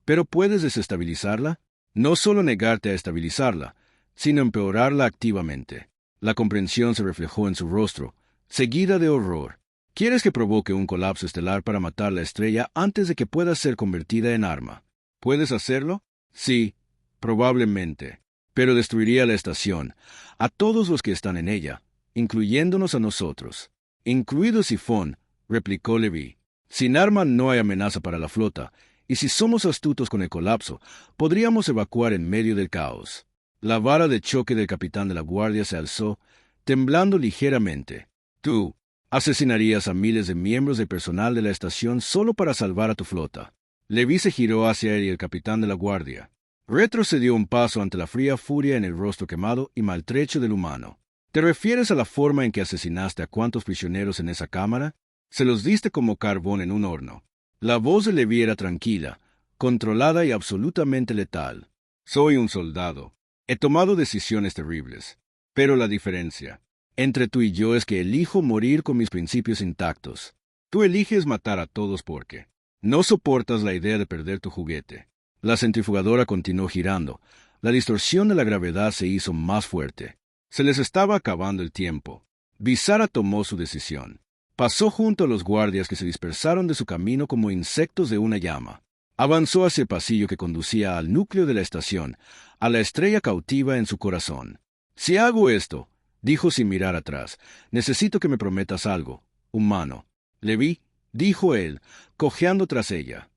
¿Pero puedes desestabilizarla? No solo negarte a estabilizarla, sino empeorarla activamente. La comprensión se reflejó en su rostro, seguida de horror. ¿Quieres que provoque un colapso estelar para matar la estrella antes de que pueda ser convertida en arma? ¿Puedes hacerlo? Sí, probablemente. Pero destruiría la estación, a todos los que están en ella, incluyéndonos a nosotros. Incluido Sifón, replicó Levi. Sin arma no hay amenaza para la flota, y si somos astutos con el colapso, podríamos evacuar en medio del caos. La vara de choque del capitán de la guardia se alzó, temblando ligeramente. Tú asesinarías a miles de miembros del personal de la estación solo para salvar a tu flota. Levi se giró hacia él y el capitán de la guardia. Retrocedió un paso ante la fría furia en el rostro quemado y maltrecho del humano. ¿Te refieres a la forma en que asesinaste a cuantos prisioneros en esa cámara? Se los diste como carbón en un horno. La voz de Levi era tranquila, controlada y absolutamente letal. Soy un soldado. He tomado decisiones terribles. Pero la diferencia entre tú y yo es que elijo morir con mis principios intactos. Tú eliges matar a todos porque no soportas la idea de perder tu juguete. La centrifugadora continuó girando. La distorsión de la gravedad se hizo más fuerte. Se les estaba acabando el tiempo. Visara tomó su decisión. Pasó junto a los guardias que se dispersaron de su camino como insectos de una llama. Avanzó hacia el pasillo que conducía al núcleo de la estación, a la estrella cautiva en su corazón. Si hago esto, dijo sin mirar atrás, necesito que me prometas algo, humano. Levi, dijo él, cojeando tras ella.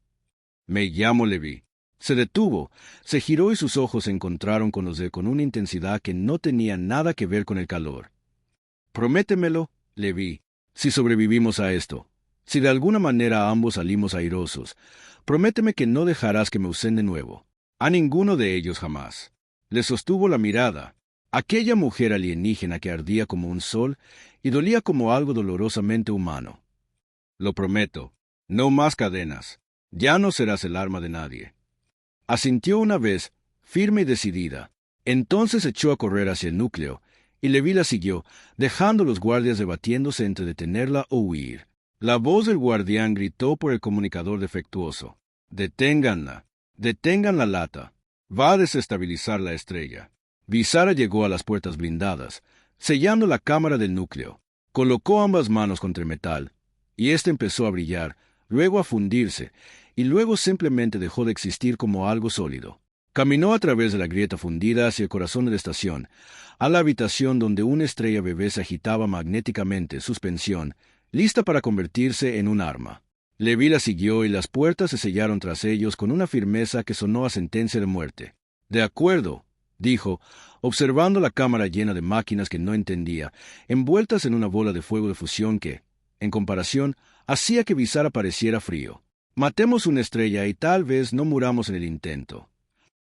Me llamo Levi. Se detuvo, se giró y sus ojos se encontraron con los de él con una intensidad que no tenía nada que ver con el calor. Prométemelo, Levi, si sobrevivimos a esto, si de alguna manera ambos salimos airosos, prométeme que no dejarás que me usen de nuevo. A ninguno de ellos jamás. Le sostuvo la mirada. Aquella mujer alienígena que ardía como un sol y dolía como algo dolorosamente humano. Lo prometo. No más cadenas. Ya no serás el arma de nadie. Asintió una vez, firme y decidida. Entonces echó a correr hacia el núcleo, y Leví la siguió, dejando a los guardias debatiéndose entre detenerla o huir. La voz del guardián gritó por el comunicador defectuoso. «Deténganla. Detengan la lata. Va a desestabilizar la estrella». Visara llegó a las puertas blindadas, sellando la cámara del núcleo. Colocó ambas manos contra el metal, y éste empezó a brillar, luego a fundirse, y luego simplemente dejó de existir como algo sólido. Caminó a través de la grieta fundida hacia el corazón de la estación, a la habitación donde una estrella bebé se agitaba magnéticamente, suspensión, lista para convertirse en un arma. Leví la siguió y las puertas se sellaron tras ellos con una firmeza que sonó a sentencia de muerte. «De acuerdo», dijo, observando la cámara llena de máquinas que no entendía, envueltas en una bola de fuego de fusión que, en comparación, hacía que Visara pareciera frío. «Matemos una estrella y tal vez no muramos en el intento».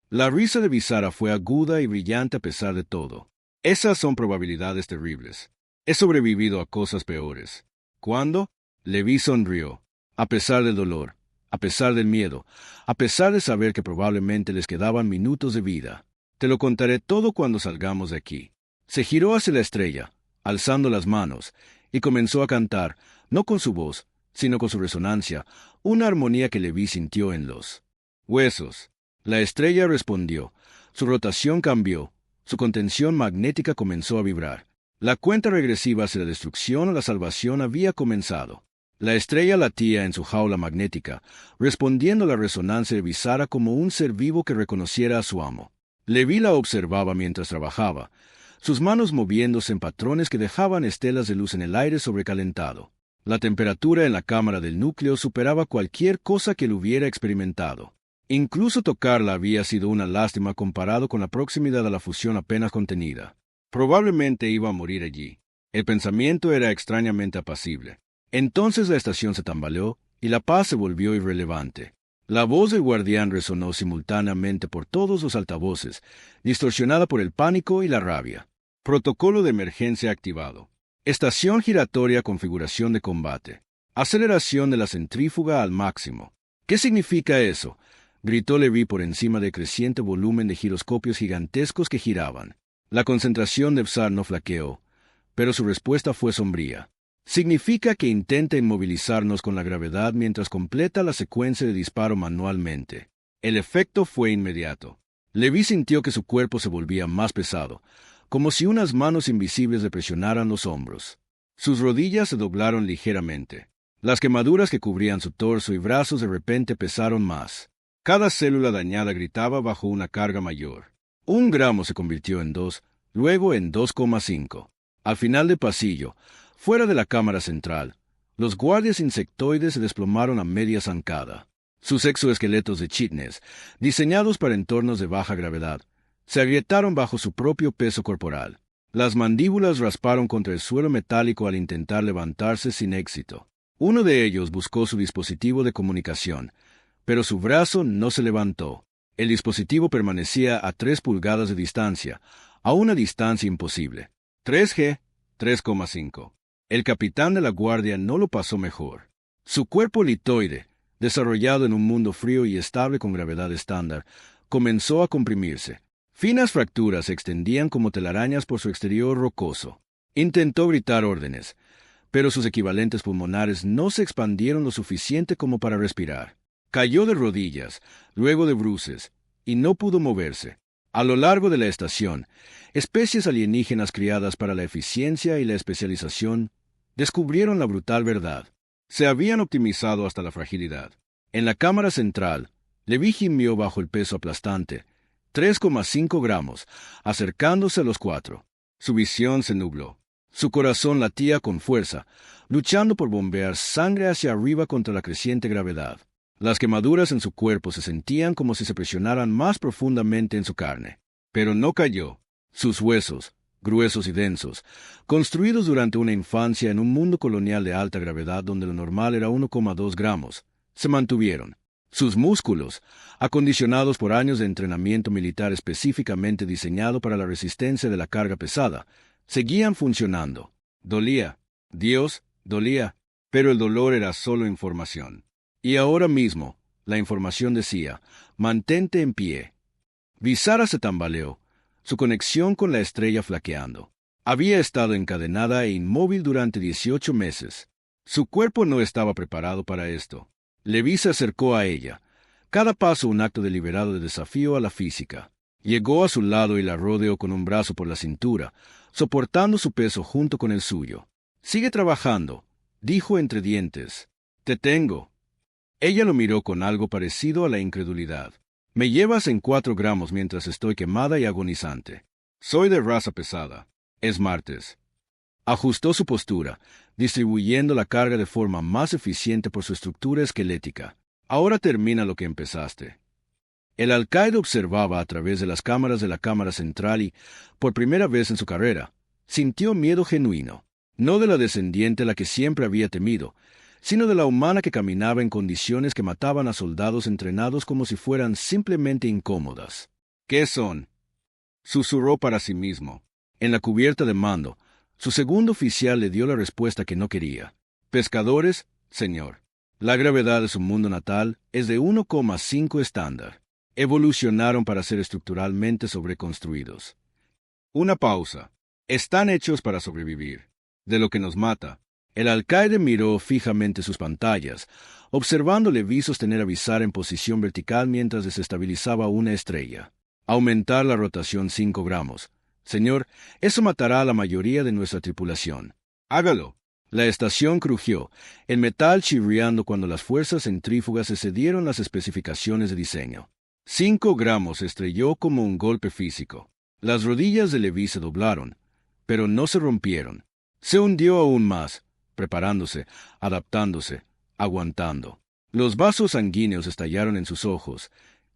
La risa de Visara fue aguda y brillante a pesar de todo. «Esas son probabilidades terribles. He sobrevivido a cosas peores». ¿Cuándo? Leví sonrió. A pesar del dolor, a pesar del miedo, a pesar de saber que probablemente les quedaban minutos de vida. «Te lo contaré todo cuando salgamos de aquí». Se giró hacia la estrella, alzando las manos, y comenzó a cantar, no con su voz, sino con su resonancia, una armonía que Leví sintió en los huesos. La estrella respondió, su rotación cambió, su contención magnética comenzó a vibrar. La cuenta regresiva hacia la destrucción o la salvación había comenzado. La estrella latía en su jaula magnética, respondiendo a la resonancia de Visara como un ser vivo que reconociera a su amo. Leví la observaba mientras trabajaba, sus manos moviéndose en patrones que dejaban estelas de luz en el aire sobrecalentado. La temperatura en la cámara del núcleo superaba cualquier cosa que él hubiera experimentado. Incluso tocarla había sido una lástima comparado con la proximidad a la fusión apenas contenida. Probablemente iba a morir allí. El pensamiento era extrañamente apacible. Entonces la estación se tambaleó y la paz se volvió irrelevante. La voz del guardián resonó simultáneamente por todos los altavoces, distorsionada por el pánico y la rabia. Protocolo de emergencia activado. Estación giratoria configuración de combate. Aceleración de la centrífuga al máximo. ¿Qué significa eso?, gritó Leví por encima del creciente volumen de giroscopios gigantescos que giraban. La concentración de Vzar no flaqueó, pero su respuesta fue sombría. Significa que intenta inmovilizarnos con la gravedad mientras completa la secuencia de disparo manualmente. El efecto fue inmediato. Leví sintió que su cuerpo se volvía más pesado, como si unas manos invisibles le presionaran los hombros. Sus rodillas se doblaron ligeramente. Las quemaduras que cubrían su torso y brazos de repente pesaron más. Cada célula dañada gritaba bajo una carga mayor. 1 gramo se convirtió en 2, luego en 2,5. Al final del pasillo, fuera de la cámara central, los guardias insectoides se desplomaron a media zancada. Sus exoesqueletos de chitnes, diseñados para entornos de baja gravedad, se agrietaron bajo su propio peso corporal. Las mandíbulas rasparon contra el suelo metálico al intentar levantarse sin éxito. Uno de ellos buscó su dispositivo de comunicación, pero su brazo no se levantó. El dispositivo permanecía a 3 pulgadas de distancia, a una distancia imposible. 3G, 3,5. El capitán de la guardia no lo pasó mejor. Su cuerpo litoide, desarrollado en un mundo frío y estable con gravedad estándar, comenzó a comprimirse. Finas fracturas se extendían como telarañas por su exterior rocoso. Intentó gritar órdenes, pero sus equivalentes pulmonares no se expandieron lo suficiente como para respirar. Cayó de rodillas, luego de bruces, y no pudo moverse. A lo largo de la estación, especies alienígenas criadas para la eficiencia y la especialización descubrieron la brutal verdad. Se habían optimizado hasta la fragilidad. En la cámara central, Leví gimió bajo el peso aplastante, 3,5 gramos, acercándose a los 4. Su visión se nubló. Su corazón latía con fuerza, luchando por bombear sangre hacia arriba contra la creciente gravedad. Las quemaduras en su cuerpo se sentían como si se presionaran más profundamente en su carne. Pero no cayó. Sus huesos, gruesos y densos, construidos durante una infancia en un mundo colonial de alta gravedad donde lo normal era 1,2 gramos, se mantuvieron. Sus músculos, acondicionados por años de entrenamiento militar específicamente diseñado para la resistencia de la carga pesada, seguían funcionando. Dolía. Dios, dolía. Pero el dolor era solo información. Y ahora mismo, la información decía, mantente en pie. Visara se tambaleó, su conexión con la estrella flaqueando. Había estado encadenada e inmóvil durante 18 meses. Su cuerpo no estaba preparado para esto. Levi se acercó a ella, cada paso un acto deliberado de desafío a la física. Llegó a su lado y la rodeó con un brazo por la cintura, soportando su peso junto con el suyo. «Sigue trabajando», dijo entre dientes. «Te tengo». Ella lo miró con algo parecido a la incredulidad. «Me llevas en 4 gramos mientras estoy quemada y agonizante. Soy de raza pesada. Es martes». Ajustó su postura, distribuyendo la carga de forma más eficiente por su estructura esquelética. «Ahora termina lo que empezaste». El alcaide observaba a través de las cámaras de la cámara central y, por primera vez en su carrera, sintió miedo genuino, no de la descendiente a la que siempre había temido, sino de la humana que caminaba en condiciones que mataban a soldados entrenados como si fueran simplemente incómodas. «¿Qué son?», susurró para sí mismo. En la cubierta de mando, su segundo oficial le dio la respuesta que no quería. «Pescadores, señor. La gravedad de su mundo natal es de 1,5 estándar. Evolucionaron para ser estructuralmente sobreconstruidos». Una pausa. «Están hechos para sobrevivir. De lo que nos mata». El alcaide miró fijamente sus pantallas, observando Levi sostener a Visara en posición vertical mientras desestabilizaba una estrella. «Aumentar la rotación 5 gramos. Señor, eso matará a la mayoría de nuestra tripulación». «Hágalo». La estación crujió, el metal chirriando cuando las fuerzas centrífugas excedieron las especificaciones de diseño. 5 gramos estrelló como un golpe físico. Las rodillas de Levi se doblaron, pero no se rompieron. Se hundió aún más, preparándose, adaptándose, aguantando. Los vasos sanguíneos estallaron en sus ojos,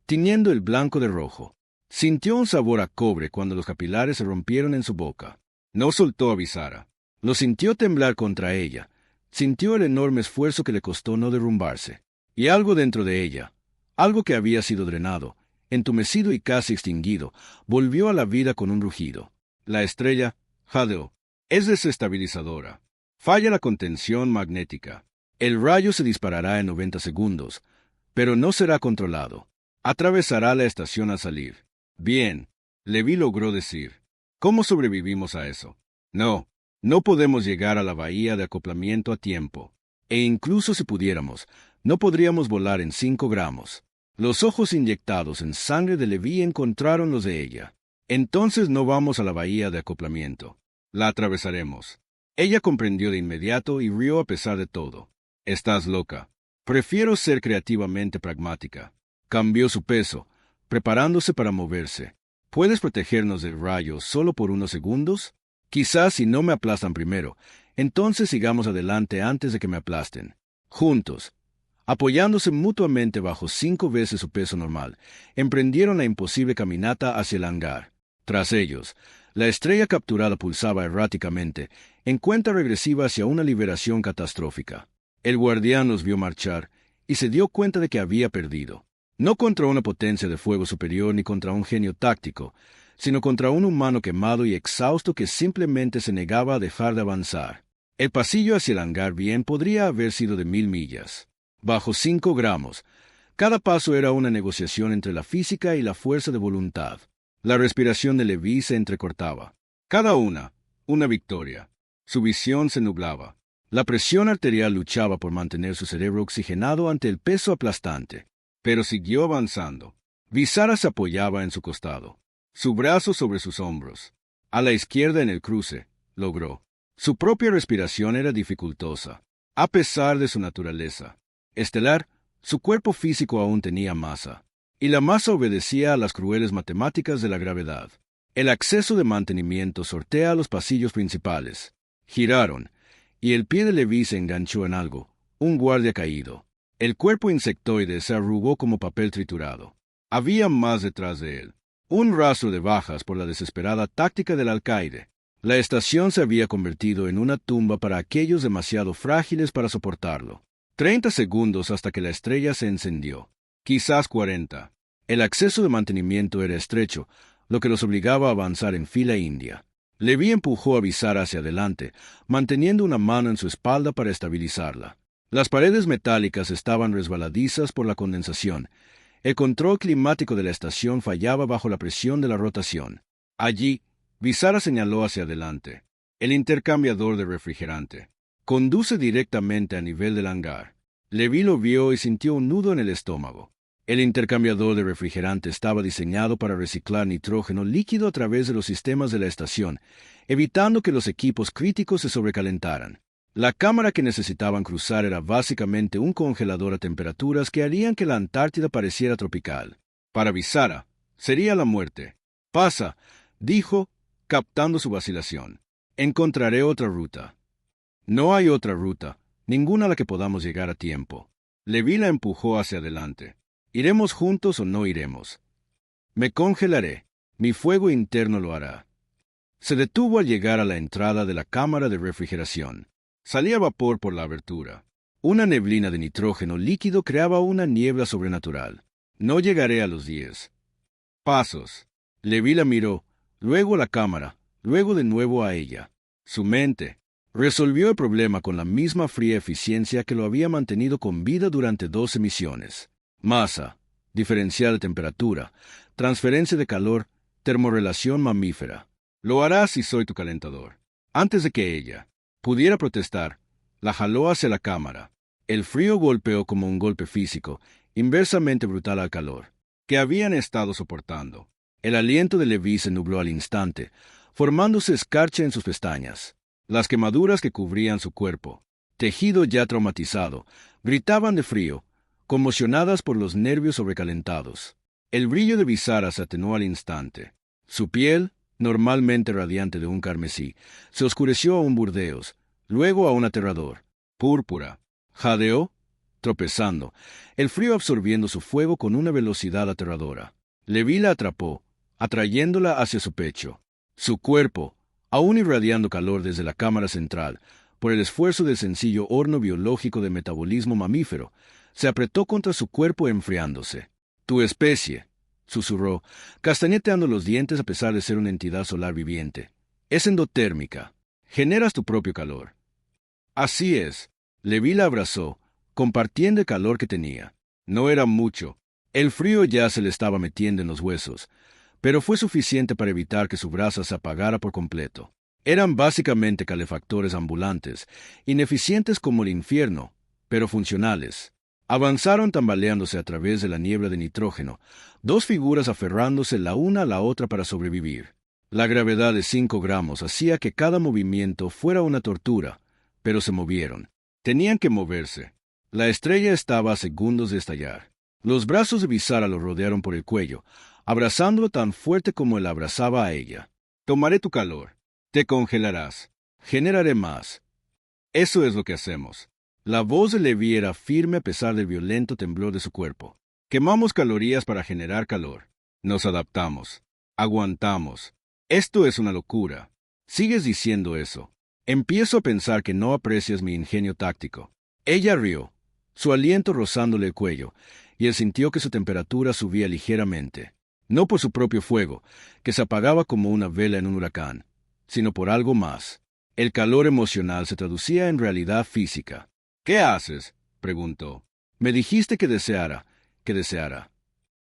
tiñendo el blanco de rojo. Sintió un sabor a cobre cuando los capilares se rompieron en su boca. No soltó a Visara. Lo sintió temblar contra ella. Sintió el enorme esfuerzo que le costó no derrumbarse. Y algo dentro de ella, algo que había sido drenado, entumecido y casi extinguido, volvió a la vida con un rugido. La estrella, jadeó. Es desestabilizadora. Falla la contención magnética. El rayo se disparará en 90 segundos, pero no será controlado. Atravesará la estación al salir. Bien, Levi logró decir. ¿Cómo sobrevivimos a eso? No podemos llegar a la bahía de acoplamiento a tiempo. E incluso si pudiéramos, no podríamos volar en 5 gramos. Los ojos inyectados en sangre de Levi encontraron los de ella. Entonces no vamos a la bahía de acoplamiento. La atravesaremos. Ella comprendió de inmediato y rió a pesar de todo. Estás loca. Prefiero ser creativamente pragmática. Cambió su peso, preparándose para moverse. ¿Puedes protegernos del rayo solo por unos segundos? Quizás si no me aplastan primero, entonces sigamos adelante antes de que me aplasten. Juntos, apoyándose mutuamente bajo 5 veces su peso normal, emprendieron la imposible caminata hacia el hangar. Tras ellos, la estrella capturada pulsaba erráticamente, en cuenta regresiva hacia una liberación catastrófica. El guardián los vio marchar y se dio cuenta de que había perdido. No contra una potencia de fuego superior ni contra un genio táctico, sino contra un humano quemado y exhausto que simplemente se negaba a dejar de avanzar. El pasillo hacia el hangar bien podría haber sido de 1000 millas. Bajo 5 gramos, cada paso era una negociación entre la física y la fuerza de voluntad. La respiración de Levi se entrecortaba. Cada una victoria. Su visión se nublaba. La presión arterial luchaba por mantener su cerebro oxigenado ante el peso aplastante. Pero siguió avanzando. Visara se apoyaba en su costado, su brazo sobre sus hombros. A la izquierda en el cruce, logró. Su propia respiración era dificultosa, a pesar de su naturaleza estelar, su cuerpo físico aún tenía masa, y la masa obedecía a las crueles matemáticas de la gravedad. El acceso de mantenimiento sortea los pasillos principales. Giraron, y el pie de Levi se enganchó en algo, un guardia caído. El cuerpo insectoide se arrugó como papel triturado. Había más detrás de él. Un rastro de bajas por la desesperada táctica del alcaide. La estación se había convertido en una tumba para aquellos demasiado frágiles para soportarlo. 30 segundos hasta que la estrella se encendió. Quizás 40. El acceso de mantenimiento era estrecho, lo que los obligaba a avanzar en fila india. Levi empujó a Visara hacia adelante, manteniendo una mano en su espalda para estabilizarla. Las paredes metálicas estaban resbaladizas por la condensación. El control climático de la estación fallaba bajo la presión de la rotación. Allí, Visara señaló hacia adelante. El intercambiador de refrigerante. Conduce directamente a nivel del hangar. Levi lo vio y sintió un nudo en el estómago. El intercambiador de refrigerante estaba diseñado para reciclar nitrógeno líquido a través de los sistemas de la estación, evitando que los equipos críticos se sobrecalentaran. La cámara que necesitaban cruzar era básicamente un congelador a temperaturas que harían que la Antártida pareciera tropical. Para Visara, sería la muerte. Pasa, dijo, captando su vacilación. Encontraré otra ruta. No hay otra ruta, ninguna a la que podamos llegar a tiempo. Levi la empujó hacia adelante. ¿Iremos juntos o no iremos? Me congelaré. Mi fuego interno lo hará. Se detuvo al llegar a la entrada de la cámara de refrigeración. Salía vapor por la abertura. Una neblina de nitrógeno líquido creaba una niebla sobrenatural. No llegaré a los 10 pasos. Levi la miró, luego a la cámara, luego de nuevo a ella. Su mente resolvió el problema con la misma fría eficiencia que lo había mantenido con vida durante 12 misiones. Masa, diferencial de temperatura, transferencia de calor, termorrelación mamífera. Lo harás si soy tu calentador. Antes de que ella pudiera protestar, la jaló hacia la cámara. El frío golpeó como un golpe físico, inversamente brutal al calor, que habían estado soportando. El aliento de Levi se nubló al instante, formándose escarcha en sus pestañas. Las quemaduras que cubrían su cuerpo, tejido ya traumatizado, gritaban de frío, conmocionadas por los nervios sobrecalentados. El brillo de Visara se atenuó al instante. Su piel, normalmente radiante de un carmesí, se oscureció a un burdeos, luego a un aterrador púrpura. Jadeó, tropezando, el frío absorbiendo su fuego con una velocidad aterradora. Levi la atrapó, atrayéndola hacia su pecho. Su cuerpo, aún irradiando calor desde la cámara central, por el esfuerzo del sencillo horno biológico de metabolismo mamífero, se apretó contra su cuerpo enfriándose. Tu especie, susurró, castañeteando los dientes a pesar de ser una entidad solar viviente, es endotérmica. Generas tu propio calor. Así es. Levi la abrazó, compartiendo el calor que tenía. No era mucho. El frío ya se le estaba metiendo en los huesos, pero fue suficiente para evitar que su brasa se apagara por completo. Eran básicamente calefactores ambulantes, ineficientes como el infierno, pero funcionales. Avanzaron tambaleándose a través de la niebla de nitrógeno, dos figuras aferrándose la una a la otra para sobrevivir. La gravedad de 5 gramos hacía que cada movimiento fuera una tortura, pero se movieron. Tenían que moverse. La estrella estaba a segundos de estallar. Los brazos de Visara lo rodearon por el cuello, abrazándolo tan fuerte como él abrazaba a ella. Tomaré tu calor. Te congelarás. Generaré más. Eso es lo que hacemos. La voz de Levi era firme a pesar del violento temblor de su cuerpo. Quemamos calorías para generar calor. Nos adaptamos. Aguantamos. Esto es una locura. Sigues diciendo eso. Empiezo a pensar que no aprecias mi ingenio táctico. Ella rió, su aliento rozándole el cuello, y él sintió que su temperatura subía ligeramente. No por su propio fuego, que se apagaba como una vela en un huracán, sino por algo más. El calor emocional se traducía en realidad física. ¿Qué haces?, preguntó. Me dijiste que deseara.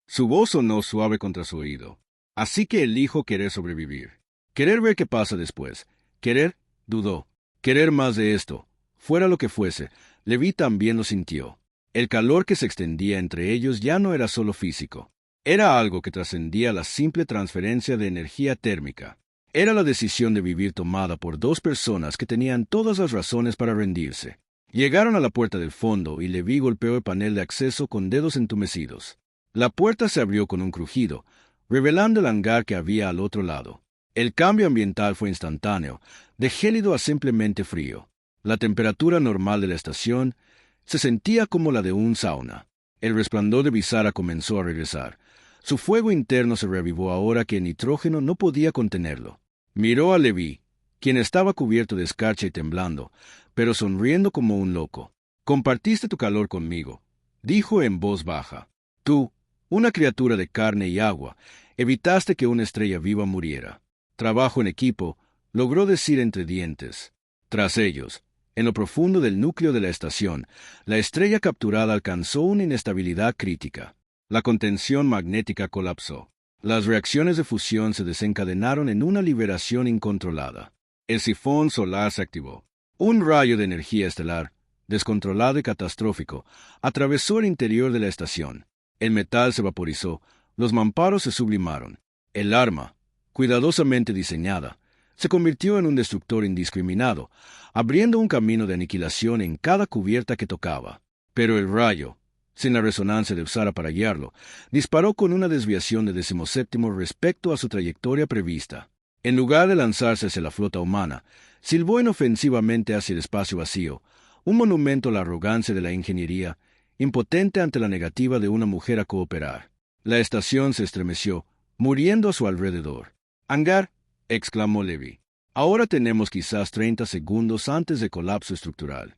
Su voz sonó suave contra su oído. Así que elijo querer sobrevivir. Querer ver qué pasa después. Querer, dudó. Querer más de esto. Fuera lo que fuese, Levi también lo sintió. El calor que se extendía entre ellos ya no era solo físico. Era algo que trascendía la simple transferencia de energía térmica. Era la decisión de vivir tomada por dos personas que tenían todas las razones para rendirse. Llegaron a la puerta del fondo y Levi golpeó el panel de acceso con dedos entumecidos. La puerta se abrió con un crujido, revelando el hangar que había al otro lado. El cambio ambiental fue instantáneo, de gélido a simplemente frío. La temperatura normal de la estación se sentía como la de un sauna. El resplandor de Visara comenzó a regresar. Su fuego interno se reavivó ahora que el nitrógeno no podía contenerlo. Miró a Levi, quien estaba cubierto de escarcha y temblando, pero sonriendo como un loco. «Compartiste tu calor conmigo», dijo en voz baja. «Tú, una criatura de carne y agua, evitaste que una estrella viva muriera. Trabajo en equipo», logró decir entre dientes. Tras ellos, en lo profundo del núcleo de la estación, la estrella capturada alcanzó una inestabilidad crítica. La contención magnética colapsó. Las reacciones de fusión se desencadenaron en una liberación incontrolada. El sifón solar se activó. Un rayo de energía estelar, descontrolado y catastrófico, atravesó el interior de la estación. El metal se vaporizó, los mamparos se sublimaron. El arma, cuidadosamente diseñada, se convirtió en un destructor indiscriminado, abriendo un camino de aniquilación en cada cubierta que tocaba. Pero el rayo, sin la resonancia de Upsara para guiarlo, disparó con una desviación de 17º respecto a su trayectoria prevista. En lugar de lanzarse hacia la flota humana, silbó inofensivamente hacia el espacio vacío, un monumento a la arrogancia de la ingeniería, impotente ante la negativa de una mujer a cooperar. La estación se estremeció, muriendo a su alrededor. «Hangar», exclamó Levi. «Ahora tenemos quizás 30 segundos antes de colapso estructural».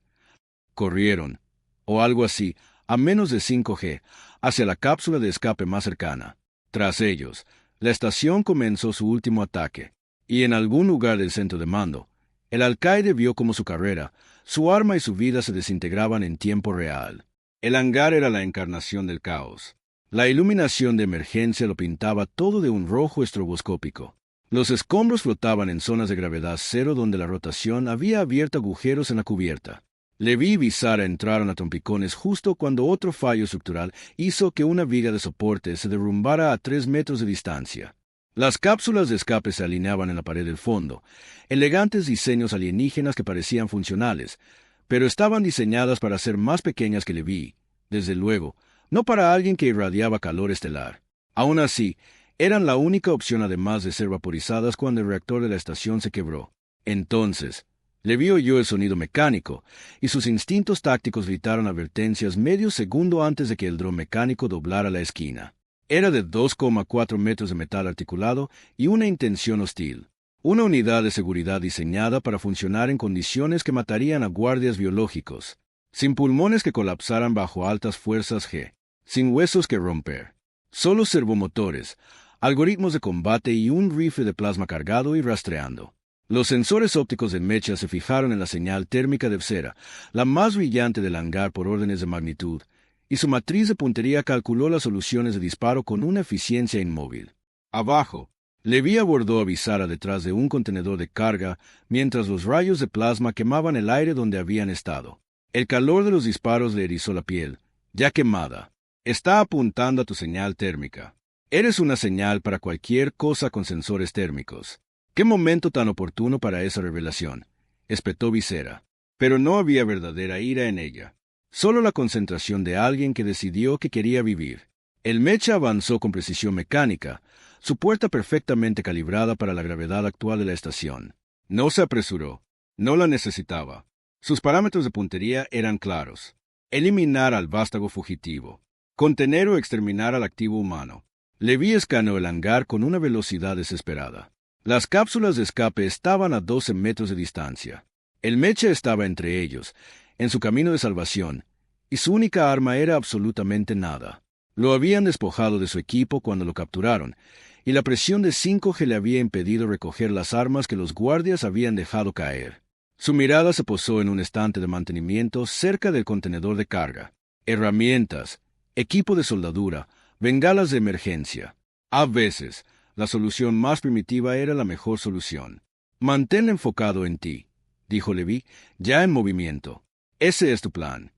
Corrieron, o algo así, a menos de 5G, hacia la cápsula de escape más cercana. Tras ellos, la estación comenzó su último ataque, y en algún lugar del centro de mando, el alcaide vio cómo su carrera, su arma y su vida se desintegraban en tiempo real. El hangar era la encarnación del caos. La iluminación de emergencia lo pintaba todo de un rojo estroboscópico. Los escombros flotaban en zonas de gravedad cero donde la rotación había abierto agujeros en la cubierta. Levi y Visara entraron a trompicones justo cuando otro fallo estructural hizo que una viga de soporte se derrumbara a 3 metros de distancia. Las cápsulas de escape se alineaban en la pared del fondo, elegantes diseños alienígenas que parecían funcionales, pero estaban diseñadas para ser más pequeñas que Levi, desde luego, no para alguien que irradiaba calor estelar. Aún así, eran la única opción además de ser vaporizadas cuando el reactor de la estación se quebró. Entonces, Levi oyó el sonido mecánico, y sus instintos tácticos gritaron advertencias medio segundo antes de que el dron mecánico doblara la esquina. Era de 2,4 metros de metal articulado y una intención hostil. Una unidad de seguridad diseñada para funcionar en condiciones que matarían a guardias biológicos, sin pulmones que colapsaran bajo altas fuerzas G, sin huesos que romper. Solo servomotores, algoritmos de combate y un rifle de plasma cargado y rastreando. Los sensores ópticos de Mecha se fijaron en la señal térmica de Upsara, la más brillante del hangar por órdenes de magnitud, y su matriz de puntería calculó las soluciones de disparo con una eficiencia inmóvil. Abajo, Levi abordó a Visara detrás de un contenedor de carga mientras los rayos de plasma quemaban el aire donde habían estado. El calor de los disparos le erizó la piel, ya quemada. «Está apuntando a tu señal térmica. Eres una señal para cualquier cosa con sensores térmicos». «¿Qué momento tan oportuno para esa revelación?», espetó Visera. Pero no había verdadera ira en ella. Solo la concentración de alguien que decidió que quería vivir. El Mecha avanzó con precisión mecánica, su puerta perfectamente calibrada para la gravedad actual de la estación. No se apresuró. No la necesitaba. Sus parámetros de puntería eran claros. Eliminar al vástago fugitivo. Contener o exterminar al activo humano. Levi escaneó el hangar con una velocidad desesperada. Las cápsulas de escape estaban a 12 metros de distancia. El Mecha estaba entre ellos, en su camino de salvación, y su única arma era absolutamente nada. Lo habían despojado de su equipo cuando lo capturaron, y la presión de 5G le había impedido recoger las armas que los guardias habían dejado caer. Su mirada se posó en un estante de mantenimiento cerca del contenedor de carga. Herramientas, equipo de soldadura, bengalas de emergencia. A veces, la solución más primitiva era la mejor solución. «Mantén enfocado en ti», dijo Levi, ya en movimiento. «Ese es tu plan.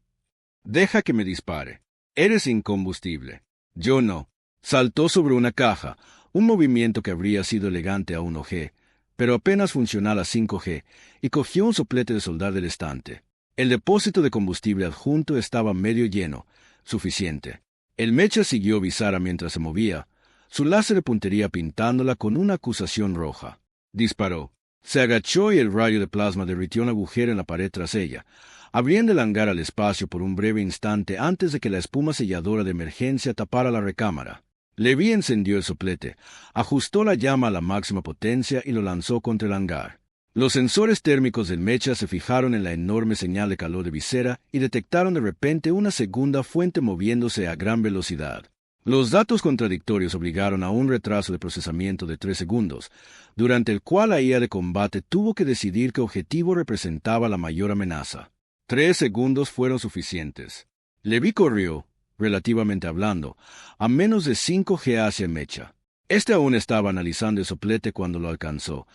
Deja que me dispare. Eres incombustible. Yo no». Saltó sobre una caja, un movimiento que habría sido elegante a 1G, pero apenas funcional a 5G, y cogió un soplete de soldar del estante. El depósito de combustible adjunto estaba medio lleno, suficiente. El Mecha siguió Visara mientras se movía, su láser de puntería pintándola con una acusación roja. Disparó. Se agachó y el rayo de plasma derritió un agujero en la pared tras ella, abriendo el hangar al espacio por un breve instante antes de que la espuma selladora de emergencia tapara la recámara. Levi encendió el soplete, ajustó la llama a la máxima potencia y lo lanzó contra el hangar. Los sensores térmicos del Mecha se fijaron en la enorme señal de calor de Visera y detectaron de repente una segunda fuente moviéndose a gran velocidad. Los datos contradictorios obligaron a un retraso de procesamiento de 3 segundos, durante el cual la IA de combate tuvo que decidir qué objetivo representaba la mayor amenaza. 3 segundos fueron suficientes. Levi corrió, relativamente hablando, a menos de 5G hacia Mecha. Este aún estaba analizando el soplete cuando lo alcanzó.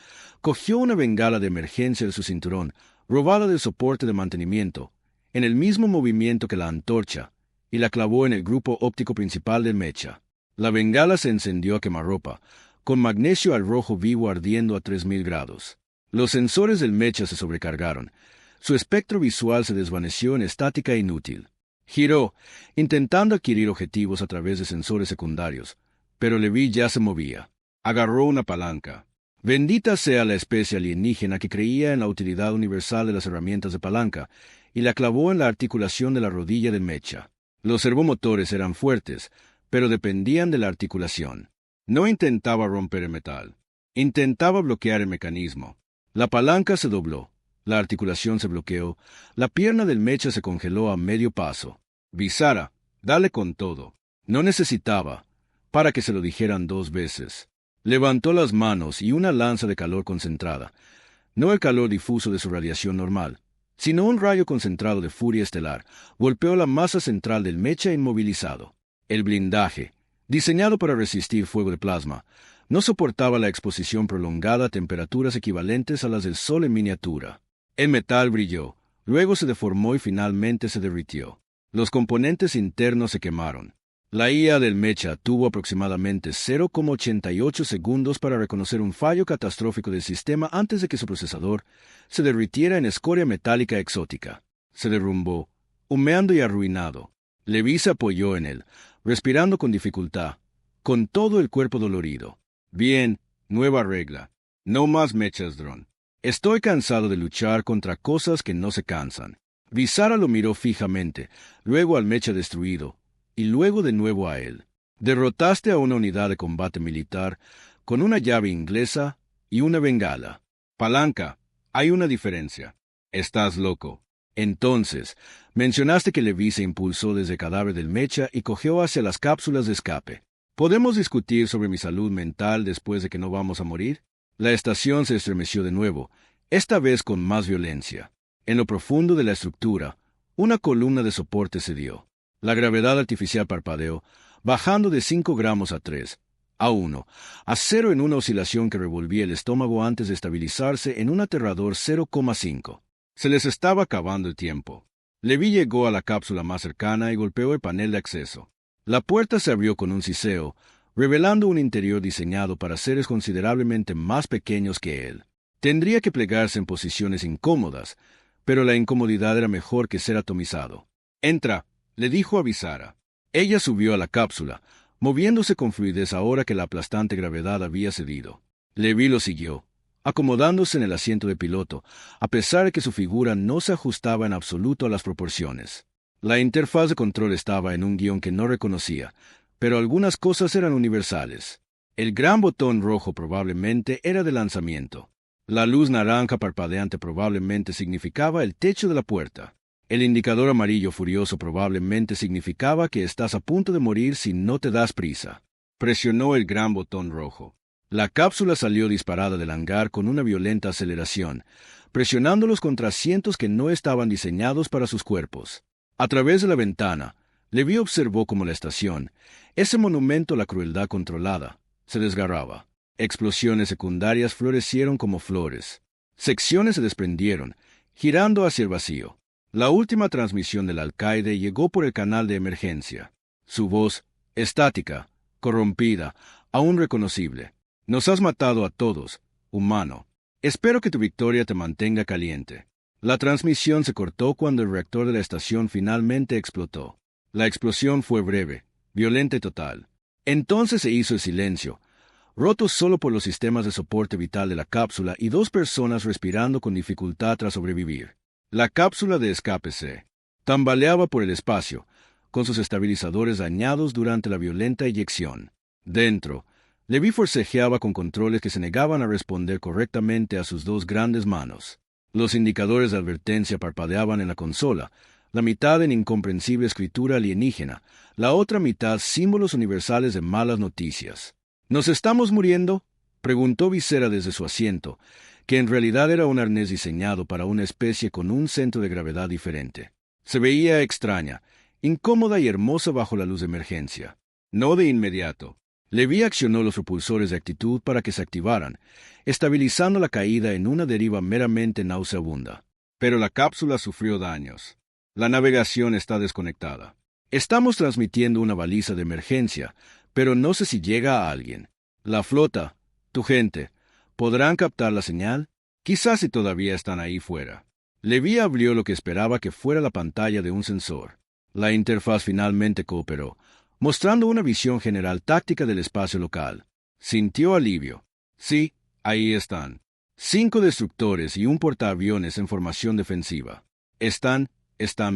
Cogió una bengala de emergencia de su cinturón, robada del soporte de mantenimiento, en el mismo movimiento que la antorcha, y la clavó en el grupo óptico principal del mecha. La bengala se encendió a quemarropa, con magnesio al rojo vivo ardiendo a 3000 grados. Los sensores del mecha se sobrecargaron. Su espectro visual se desvaneció en estática inútil. Giró, intentando adquirir objetivos a través de sensores secundarios, pero Levi ya se movía. Agarró una palanca. Bendita sea la especie alienígena que creía en la utilidad universal de las herramientas de palanca, y la clavó en la articulación de la rodilla del mecha. Los servomotores eran fuertes, pero dependían de la articulación. No intentaba romper el metal. Intentaba bloquear el mecanismo. La palanca se dobló. La articulación se bloqueó. La pierna del mecha se congeló a medio paso. Visara, dale con todo. No necesitaba, para que se lo dijeran 2 veces. Levantó las manos y una lanza de calor concentrada. No el calor difuso de su radiación normal, sino un rayo concentrado de furia estelar, golpeó la masa central del mecha inmovilizado. El blindaje, diseñado para resistir fuego de plasma, no soportaba la exposición prolongada a temperaturas equivalentes a las del Sol en miniatura. El metal brilló, luego se deformó y finalmente se derritió. Los componentes internos se quemaron. La IA del mecha tuvo aproximadamente 0,88 segundos para reconocer un fallo catastrófico del sistema antes de que su procesador se derritiera en escoria metálica exótica. Se derrumbó, humeando y arruinado. Levi se apoyó en él, respirando con dificultad, con todo el cuerpo dolorido. Bien, nueva regla. No más mechas, dron. Estoy cansado de luchar contra cosas que no se cansan. Visara lo miró fijamente, luego al mecha destruido, y luego de nuevo a él. Derrotaste a una unidad de combate militar con una llave inglesa y una bengala. Palanca, hay una diferencia. Estás loco. Entonces, mencionaste que Levi se impulsó desde el cadáver del mecha y cogió hacia las cápsulas de escape. ¿Podemos discutir sobre mi salud mental después de que no vamos a morir? La estación se estremeció de nuevo, esta vez con más violencia. En lo profundo de la estructura, una columna de soporte cedió. La gravedad artificial parpadeó, bajando de 5 gramos a 3, a 1, a 0 en una oscilación que revolvía el estómago antes de estabilizarse en un aterrador 0,5. Se les estaba acabando el tiempo. Levi llegó a la cápsula más cercana y golpeó el panel de acceso. La puerta se abrió con un siseo, revelando un interior diseñado para seres considerablemente más pequeños que él. Tendría que plegarse en posiciones incómodas, pero la incomodidad era mejor que ser atomizado. «Entra», le dijo a Visara. Ella subió a la cápsula, moviéndose con fluidez ahora que la aplastante gravedad había cedido. Levi lo siguió, acomodándose en el asiento de piloto, a pesar de que su figura no se ajustaba en absoluto a las proporciones. La interfaz de control estaba en un guión que no reconocía, pero algunas cosas eran universales. El gran botón rojo probablemente era de lanzamiento. La luz naranja parpadeante probablemente significaba el techo de la puerta. El indicador amarillo furioso probablemente significaba que estás a punto de morir si no te das prisa. Presionó el gran botón rojo. La cápsula salió disparada del hangar con una violenta aceleración, presionándolos contra asientos que no estaban diseñados para sus cuerpos. A través de la ventana, Levi observó cómo la estación, ese monumento a la crueldad controlada, se desgarraba. Explosiones secundarias florecieron como flores. Secciones se desprendieron, girando hacia el vacío. La última transmisión del alcaide llegó por el canal de emergencia. Su voz, estática, corrompida, aún reconocible. Nos has matado a todos, humano. Espero que tu victoria te mantenga caliente. La transmisión se cortó cuando el reactor de la estación finalmente explotó. La explosión fue breve, violenta y total. Entonces se hizo el silencio, roto solo por los sistemas de soporte vital de la cápsula y 2 personas respirando con dificultad tras sobrevivir. La cápsula de escape se tambaleaba por el espacio, con sus estabilizadores dañados durante la violenta eyección. Dentro, Levi forcejeaba con controles que se negaban a responder correctamente a sus 2 grandes manos. Los indicadores de advertencia parpadeaban en la consola, la mitad en incomprensible escritura alienígena, la otra mitad símbolos universales de malas noticias. ¿Nos estamos muriendo?, preguntó Visera desde su asiento, que en realidad era un arnés diseñado para una especie con un centro de gravedad diferente. Se veía extraña, incómoda y hermosa bajo la luz de emergencia. No de inmediato. Levi accionó los propulsores de actitud para que se activaran, estabilizando la caída en una deriva meramente nauseabunda. Pero la cápsula sufrió daños. La navegación está desconectada. Estamos transmitiendo una baliza de emergencia, pero no sé si llega a alguien. La flota, tu gente, ¿podrán captar la señal? Quizás si todavía están ahí fuera. Levi abrió lo que esperaba que fuera la pantalla de un sensor. La interfaz finalmente cooperó, mostrando una visión general táctica del espacio local. Sintió alivio. Sí, ahí están. 5 destructores y un portaaviones en formación defensiva. Están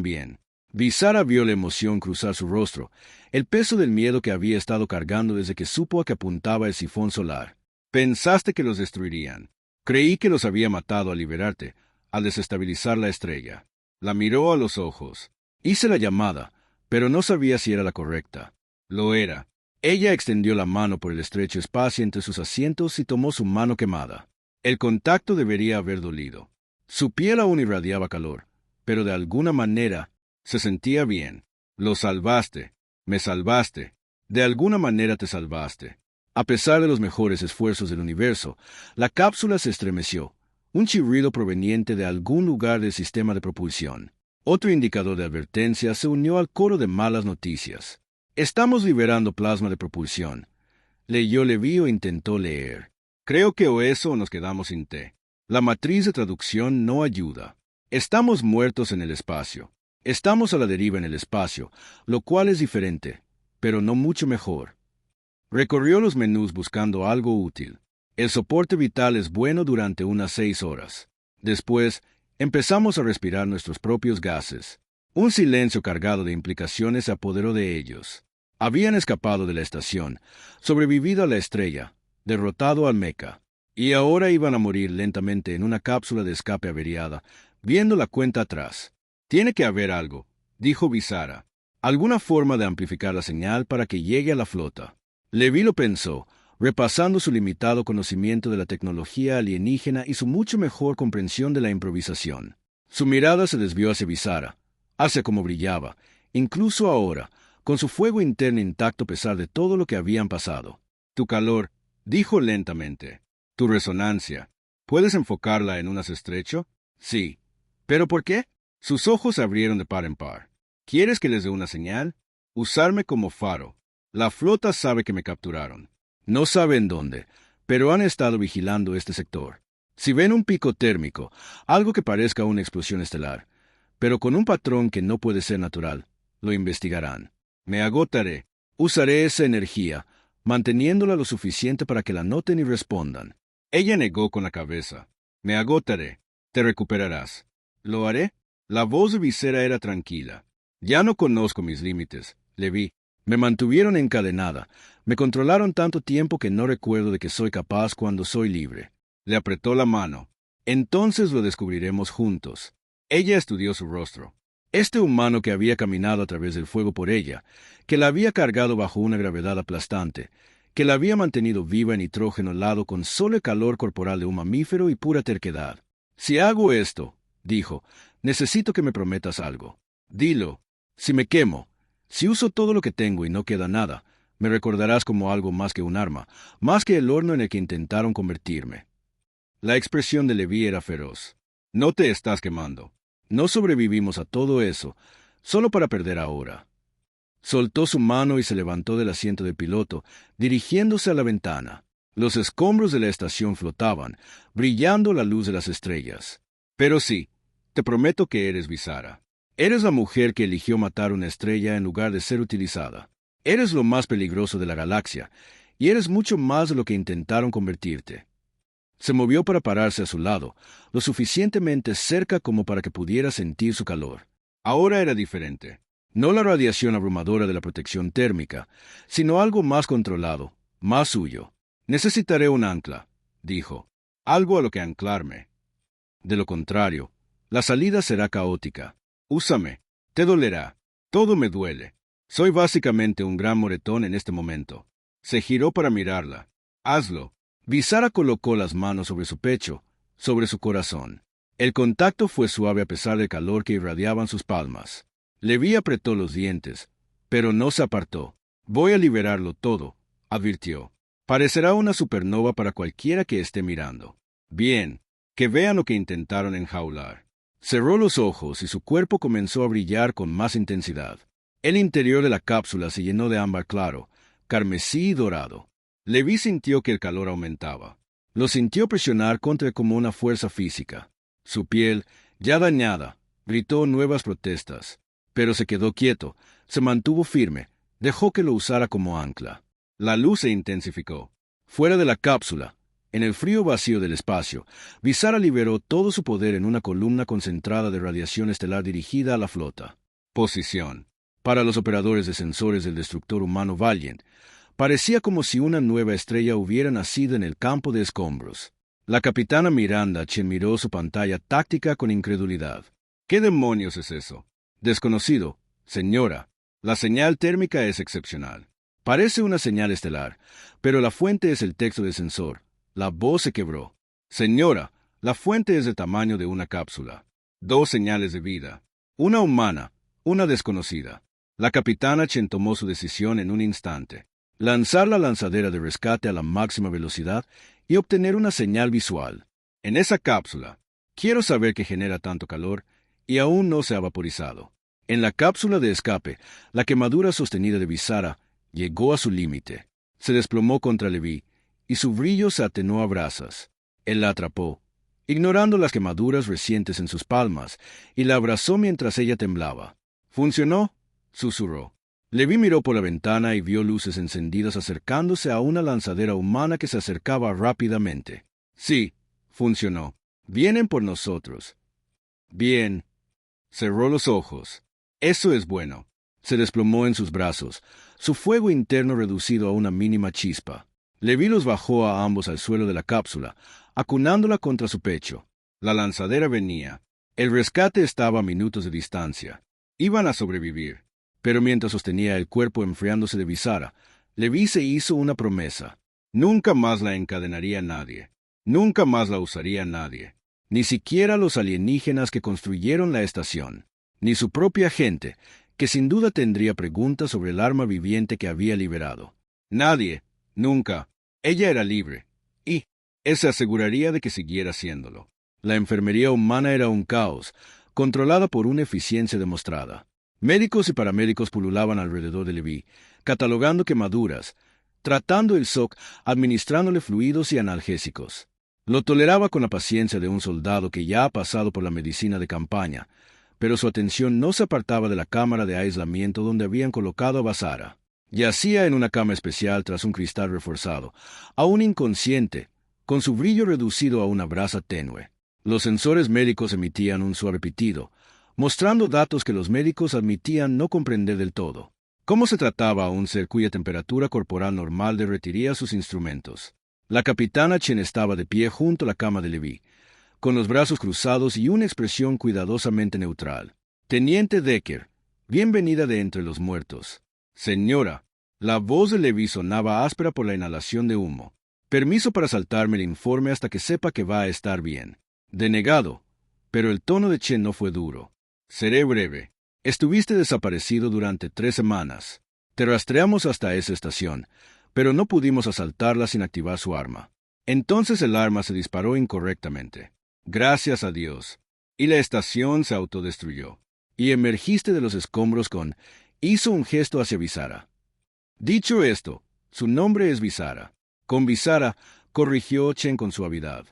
bien. Visara vio la emoción cruzar su rostro, el peso del miedo que había estado cargando desde que supo a que apuntaba el sifón solar. Pensaste que los destruirían. Creí que los había matado al liberarte, al desestabilizar la estrella. La miró a los ojos. Hice la llamada, pero no sabía si era la correcta. Lo era. Ella extendió la mano por el estrecho espacio entre sus asientos y tomó su mano quemada. El contacto debería haber dolido. Su piel aún irradiaba calor, pero de alguna manera se sentía bien. Lo salvaste. Me salvaste. De alguna manera te salvaste. A pesar de los mejores esfuerzos del universo, la cápsula se estremeció. Un chirrido proveniente de algún lugar del sistema de propulsión. Otro indicador de advertencia se unió al coro de malas noticias. Estamos liberando plasma de propulsión. Leyó Levi o intentó leer. Creo que o eso o nos quedamos sin té. La matriz de traducción no ayuda. Estamos muertos en el espacio. Estamos a la deriva en el espacio, lo cual es diferente, pero no mucho mejor. Recorrió los menús buscando algo útil. El soporte vital es bueno durante unas 6 horas. Después, empezamos a respirar nuestros propios gases. Un silencio cargado de implicaciones se apoderó de ellos. Habían escapado de la estación, sobrevivido a la estrella, derrotado al mecha, y ahora iban a morir lentamente en una cápsula de escape averiada, viendo la cuenta atrás. Tiene que haber algo, dijo Visara. Alguna forma de amplificar la señal para que llegue a la flota. Levi lo pensó, repasando su limitado conocimiento de la tecnología alienígena y su mucho mejor comprensión de la improvisación. Su mirada se desvió hacia Visara, hacia cómo brillaba, incluso ahora, con su fuego interno intacto a pesar de todo lo que habían pasado. Tu calor, dijo lentamente. Tu resonancia. ¿Puedes enfocarla en un haz estrecho? Sí. ¿Pero por qué? Sus ojos se abrieron de par en par. ¿Quieres que les dé una señal? Usarme como faro. La flota sabe que me capturaron. No saben dónde, pero han estado vigilando este sector. Si ven un pico térmico, algo que parezca una explosión estelar, pero con un patrón que no puede ser natural, lo investigarán. Me agotaré. Usaré esa energía, manteniéndola lo suficiente para que la noten y respondan. Ella negó con la cabeza. Me agotaré. Te recuperarás. ¿Lo haré? La voz de Visera era tranquila. Ya no conozco mis límites, Levi. Me mantuvieron encadenada. Me controlaron tanto tiempo que no recuerdo de que soy capaz cuando soy libre. Le apretó la mano. Entonces lo descubriremos juntos. Ella estudió su rostro. Este humano que había caminado a través del fuego por ella, que la había cargado bajo una gravedad aplastante, que la había mantenido viva en nitrógeno helado con solo el calor corporal de un mamífero y pura terquedad. Si hago esto, dijo, necesito que me prometas algo. Dilo. Si me quemo, si uso todo lo que tengo y no queda nada, me recordarás como algo más que un arma, más que el horno en el que intentaron convertirme. La expresión de Levi era feroz. No te estás quemando. No sobrevivimos a todo eso, solo para perder ahora. Soltó su mano y se levantó del asiento del piloto, dirigiéndose a la ventana. Los escombros de la estación flotaban, brillando a la luz de las estrellas. Pero sí, te prometo que eres Visara. Eres la mujer que eligió matar una estrella en lugar de ser utilizada. Eres lo más peligroso de la galaxia, y eres mucho más de lo que intentaron convertirte. Se movió para pararse a su lado, lo suficientemente cerca como para que pudiera sentir su calor. Ahora era diferente. No la radiación abrumadora de la protección térmica, sino algo más controlado, más suyo. Necesitaré un ancla, dijo. Algo a lo que anclarme. De lo contrario, la salida será caótica. Úsame. Te dolerá. Todo me duele. Soy básicamente un gran moretón en este momento. Se giró para mirarla. Hazlo. Visara colocó las manos sobre su pecho, sobre su corazón. El contacto fue suave a pesar del calor que irradiaban sus palmas. Levi apretó los dientes, pero no se apartó. Voy a liberarlo todo, advirtió. Parecerá una supernova para cualquiera que esté mirando. Bien, que vean lo que intentaron enjaular. Cerró los ojos y su cuerpo comenzó a brillar con más intensidad. El interior de la cápsula se llenó de ámbar claro, carmesí y dorado. Levi sintió que el calor aumentaba. Lo sintió presionar contra él como una fuerza física. Su piel, ya dañada, gritó nuevas protestas. Pero se quedó quieto, se mantuvo firme, dejó que lo usara como ancla. La luz se intensificó. Fuera de la cápsula, en el frío vacío del espacio, Visara liberó todo su poder en una columna concentrada de radiación estelar dirigida a la flota. Posición. Para los operadores de sensores del destructor humano Valiant, parecía como si una nueva estrella hubiera nacido en el campo de escombros. La capitana Miranda Chen miró su pantalla táctica con incredulidad. ¿Qué demonios es eso? Desconocido, señora. La señal térmica es excepcional. Parece una señal estelar, pero la fuente es el texto del sensor. La voz se quebró. Señora, la fuente es del tamaño de una cápsula. 2 señales de vida. Una humana, una desconocida. La capitana Chen tomó su decisión en un instante. Lanzar la lanzadera de rescate a la máxima velocidad y obtener una señal visual. En esa cápsula, quiero saber qué genera tanto calor y aún no se ha vaporizado. En la cápsula de escape, la quemadura sostenida de Visara llegó a su límite. Se desplomó contra Levi, y su brillo se atenuó a brasas. Él la atrapó, ignorando las quemaduras recientes en sus palmas, y la abrazó mientras ella temblaba. ¿Funcionó?, susurró. Levi miró por la ventana y vio luces encendidas acercándose a una lanzadera humana que se acercaba rápidamente. Sí, funcionó. Vienen por nosotros. Bien. Cerró los ojos. Eso es bueno. Se desplomó en sus brazos, su fuego interno reducido a una mínima chispa. Levi los bajó a ambos al suelo de la cápsula, acunándola contra su pecho. La lanzadera venía. El rescate estaba a minutos de distancia. Iban a sobrevivir. Pero mientras sostenía el cuerpo enfriándose de Visara, Levi se hizo una promesa. Nunca más la encadenaría nadie. Nunca más la usaría nadie. Ni siquiera los alienígenas que construyeron la estación. Ni su propia gente, que sin duda tendría preguntas sobre el arma viviente que había liberado. Nadie. Nunca. Ella era libre. Y él se aseguraría de que siguiera haciéndolo. La enfermería humana era un caos, controlada por una eficiencia demostrada. Médicos y paramédicos pululaban alrededor de Levi, catalogando quemaduras, tratando el shock, administrándole fluidos y analgésicos. Lo toleraba con la paciencia de un soldado que ya ha pasado por la medicina de campaña, pero su atención no se apartaba de la cámara de aislamiento donde habían colocado a Visara. Yacía en una cama especial tras un cristal reforzado, aún inconsciente, con su brillo reducido a una brasa tenue. Los sensores médicos emitían un suave pitido, mostrando datos que los médicos admitían no comprender del todo. ¿Cómo se trataba a un ser cuya temperatura corporal normal derretiría sus instrumentos? La capitana Chen estaba de pie junto a la cama de Levi, con los brazos cruzados y una expresión cuidadosamente neutral. Teniente Decker, bienvenida de entre los muertos. Señora, la voz de Levi sonaba áspera por la inhalación de humo. Permiso para saltarme el informe hasta que sepa que va a estar bien. Denegado, pero el tono de Chen no fue duro. Seré breve. Estuviste desaparecido durante 3 semanas. Te rastreamos hasta esa estación, pero no pudimos asaltarla sin activar su arma. Entonces el arma se disparó incorrectamente. Gracias a Dios. Y la estación se autodestruyó. Y emergiste de los escombros con... Hizo un gesto hacia Visara. Dicho esto, su nombre es Visara. Con Visara, corrigió Chen con suavidad.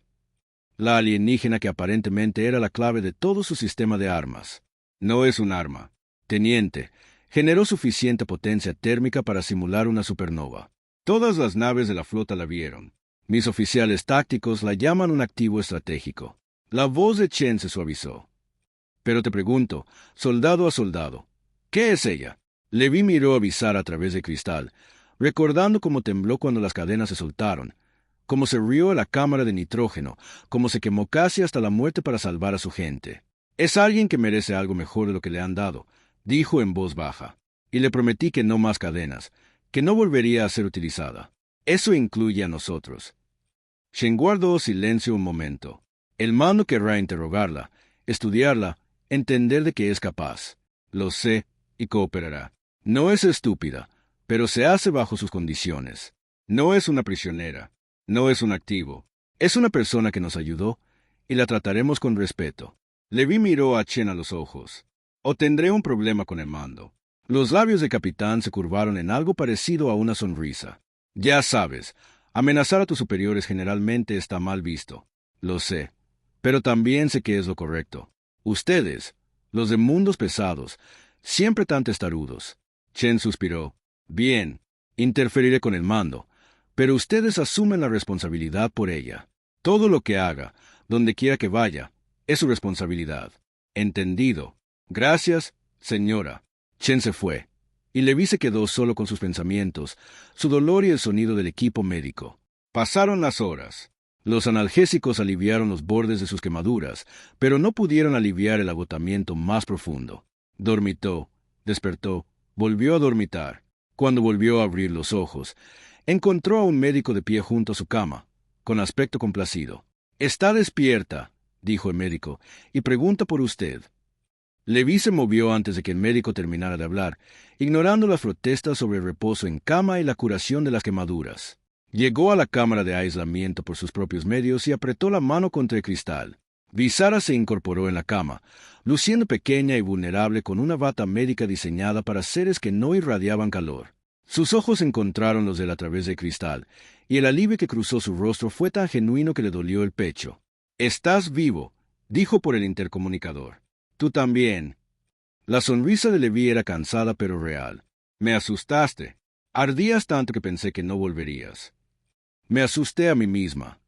La alienígena que aparentemente era la clave de todo su sistema de armas. No es un arma. Teniente, generó suficiente potencia térmica para simular una supernova. Todas las naves de la flota la vieron. Mis oficiales tácticos la llaman un activo estratégico. La voz de Chen se suavizó. Pero te pregunto, soldado a soldado, ¿qué es ella? Levi miró a Visara a través del cristal, recordando cómo tembló cuando las cadenas se soltaron, cómo se rió a la cámara de nitrógeno, cómo se quemó casi hasta la muerte para salvar a su gente. Es alguien que merece algo mejor de lo que le han dado, dijo en voz baja, y le prometí que no más cadenas, que no volvería a ser utilizada. Eso incluye a nosotros. Shen guardó silencio un momento. El mando querrá interrogarla, estudiarla, entender de qué es capaz. Lo sé, y cooperará. No es estúpida, pero se hace bajo sus condiciones. No es una prisionera, no es un activo, es una persona que nos ayudó y la trataremos con respeto. Levi miró a Chen a los ojos. O tendré un problema con el mando. Los labios del capitán se curvaron en algo parecido a una sonrisa. Ya sabes, amenazar a tus superiores generalmente está mal visto. Lo sé. Pero también sé que es lo correcto. Ustedes, los de mundos pesados, siempre tan testarudos. Chen suspiró. Bien, interferiré con el mando, pero ustedes asumen la responsabilidad por ella. Todo lo que haga, donde quiera que vaya, es su responsabilidad. Entendido. Gracias, señora. Chen se fue, y Levi se quedó solo con sus pensamientos, su dolor y el sonido del equipo médico. Pasaron las horas. Los analgésicos aliviaron los bordes de sus quemaduras, pero no pudieron aliviar el agotamiento más profundo. Dormitó, despertó, volvió a dormitar. Cuando volvió a abrir los ojos, encontró a un médico de pie junto a su cama, con aspecto complacido. «Está despierta», dijo el médico, «y pregunta por usted». Levi se movió antes de que el médico terminara de hablar, ignorando las protestas sobre el reposo en cama y la curación de las quemaduras. Llegó a la cámara de aislamiento por sus propios medios y apretó la mano contra el cristal. Visara se incorporó en la cama, luciendo pequeña y vulnerable con una bata médica diseñada para seres que no irradiaban calor. Sus ojos encontraron los de él a través del cristal, y el alivio que cruzó su rostro fue tan genuino que le dolió el pecho. «Estás vivo», dijo por el intercomunicador. «Tú también». La sonrisa de Levi era cansada pero real. «Me asustaste. Ardías tanto que pensé que no volverías». «Me asusté a mí misma».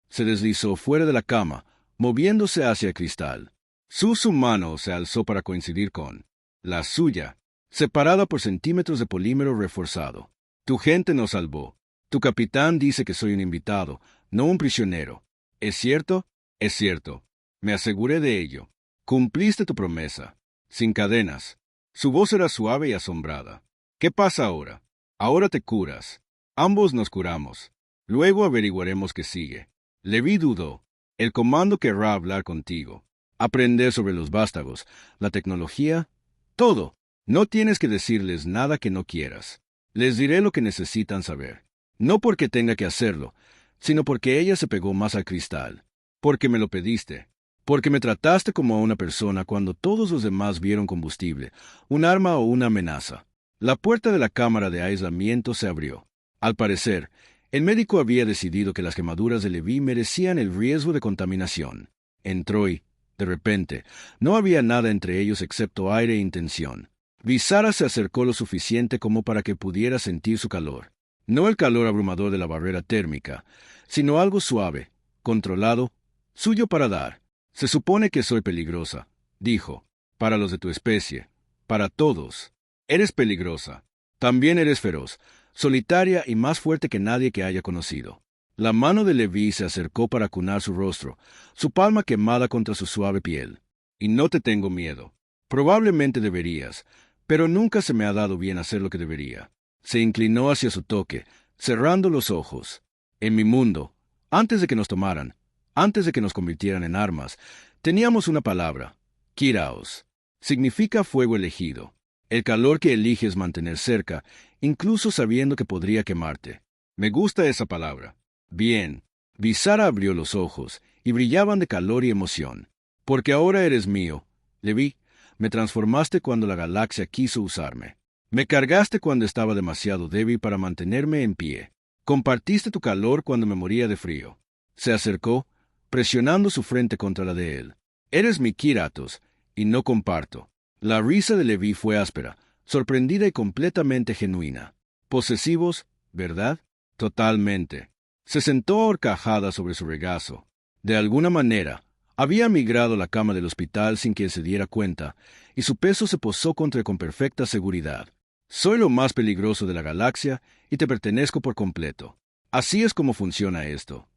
Se deslizó fuera de la cama, moviéndose hacia el cristal. Su mano se alzó para coincidir con la suya, separada por centímetros de polímero reforzado. «Tu gente nos salvó. Tu capitán dice que soy un invitado, no un prisionero. ¿Es cierto?» «Es cierto. Me aseguré de ello. Cumpliste tu promesa. Sin cadenas». Su voz era suave y asombrada. «¿Qué pasa ahora? Ahora te curas. Ambos nos curamos. Luego averiguaremos qué sigue». Levi dudó. «El comando querrá hablar contigo. Aprender sobre los vástagos, la tecnología, todo. No tienes que decirles nada que no quieras. Les diré lo que necesitan saber. No porque tenga que hacerlo, sino porque ella se pegó más al cristal. Porque me lo pediste. Porque me trataste como a una persona cuando todos los demás vieron combustible, un arma o una amenaza». La puerta de la cámara de aislamiento se abrió. Al parecer, el médico había decidido que las quemaduras de Levi merecían el riesgo de contaminación. Entró y, de repente, no había nada entre ellos excepto aire e intención. Visara se acercó lo suficiente como para que pudiera sentir su calor. No el calor abrumador de la barrera térmica, sino algo suave, controlado, suyo para dar. «Se supone que soy peligrosa», dijo, «para los de tu especie, para todos. Eres peligrosa. También eres feroz, solitaria y más fuerte que nadie que haya conocido». La mano de Levi se acercó para acunar su rostro, su palma quemada contra su suave piel. «Y no te tengo miedo. Probablemente deberías, pero nunca se me ha dado bien hacer lo que debería». Se inclinó hacia su toque, cerrando los ojos. «En mi mundo, antes de que nos tomaran, antes de que nos convirtieran en armas, teníamos una palabra, Kiraos. Significa fuego elegido, el calor que eliges mantener cerca, incluso sabiendo que podría quemarte. Me gusta esa palabra». «Bien». Visara abrió los ojos, y brillaban de calor y emoción. «Porque ahora eres mío, Levi. Me transformaste cuando la galaxia quiso usarme. Me cargaste cuando estaba demasiado débil para mantenerme en pie. Compartiste tu calor cuando me moría de frío». Se acercó, presionando su frente contra la de él. «Eres mi Kiratos, y no comparto». La risa de Levi fue áspera, sorprendida y completamente genuina. «Posesivos, ¿verdad?» «Totalmente». Se sentó a horcajada sobre su regazo. De alguna manera, había migrado la cama del hospital sin que se diera cuenta, y su peso se posó contra él con perfecta seguridad. «Soy lo más peligroso de la galaxia y te pertenezco por completo. Así es como funciona esto».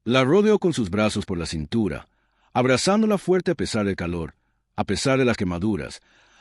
La rodeó con sus brazos por la cintura, abrazándola fuerte a pesar del calor, a pesar de las quemaduras,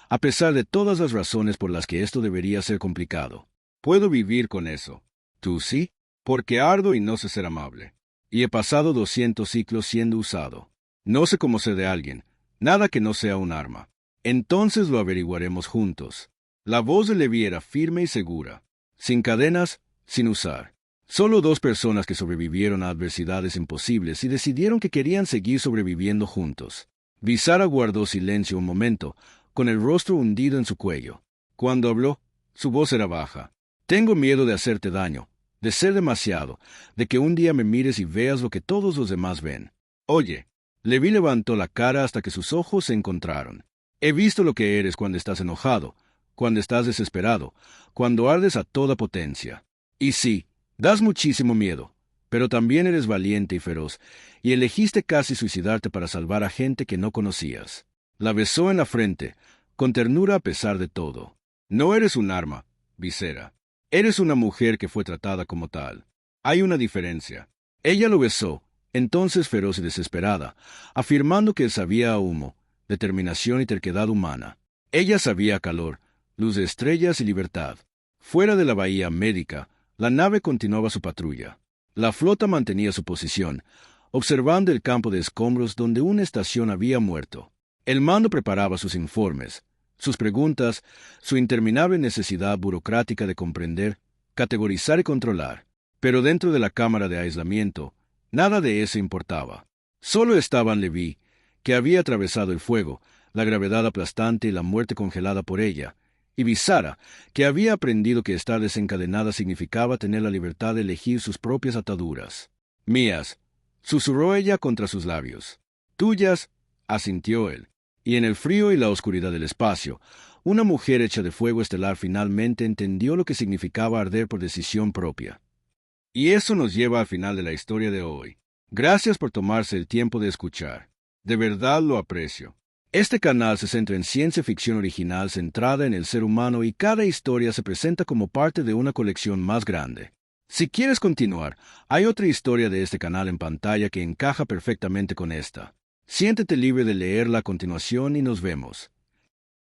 a pesar de todas las razones por las que esto debería ser complicado. «Puedo vivir con eso. ¿Tú sí?» «Porque ardo y no sé ser amable. Y he pasado 200 ciclos siendo usado. No sé cómo sé de alguien, nada que no sea un arma. Entonces lo averiguaremos juntos». La voz de Levi era firme y segura. «Sin cadenas, sin usar. Solo dos personas que sobrevivieron a adversidades imposibles y decidieron que querían seguir sobreviviendo juntos. Visara guardó silencio un momento, con el rostro hundido en su cuello. Cuando habló, su voz era baja. Tengo miedo de hacerte daño, de ser demasiado, de que un día me mires y veas lo que todos los demás ven. Oye, Levi levantó la cara hasta que sus ojos se encontraron. He visto lo que eres cuando estás enojado, cuando estás desesperado, cuando ardes a toda potencia. Y sí, das muchísimo miedo, pero también eres valiente y feroz, y elegiste casi suicidarte para salvar a gente que no conocías. La besó en la frente, con ternura a pesar de todo. No eres un arma, Visera. Eres una mujer que fue tratada como tal. Hay una diferencia. Ella lo besó, entonces feroz y desesperada, afirmando que sabía a humo, determinación y terquedad humana. Ella sabía calor, luz de estrellas y libertad. Fuera de la bahía médica, la nave continuaba su patrulla. La flota mantenía su posición, observando el campo de escombros donde una estación había muerto. El mando preparaba sus informes, sus preguntas, su interminable necesidad burocrática de comprender, categorizar y controlar. Pero dentro de la cámara de aislamiento, nada de eso importaba. Solo estaban Levi, que había atravesado el fuego, la gravedad aplastante y la muerte congelada por ella, y Visara, que había aprendido que estar desencadenada significaba tener la libertad de elegir sus propias ataduras. Mías, susurró ella contra sus labios. Tuyas, asintió él. Y en el frío y la oscuridad del espacio, una mujer hecha de fuego estelar finalmente entendió lo que significaba arder por decisión propia. Y eso nos lleva al final de la historia de hoy. Gracias por tomarse el tiempo de escuchar. De verdad lo aprecio. Este canal se centra en ciencia ficción original centrada en el ser humano y cada historia se presenta como parte de una colección más grande. Si quieres continuar, hay otra historia de este canal en pantalla que encaja perfectamente con esta. Siéntete libre de leerla a continuación y nos vemos.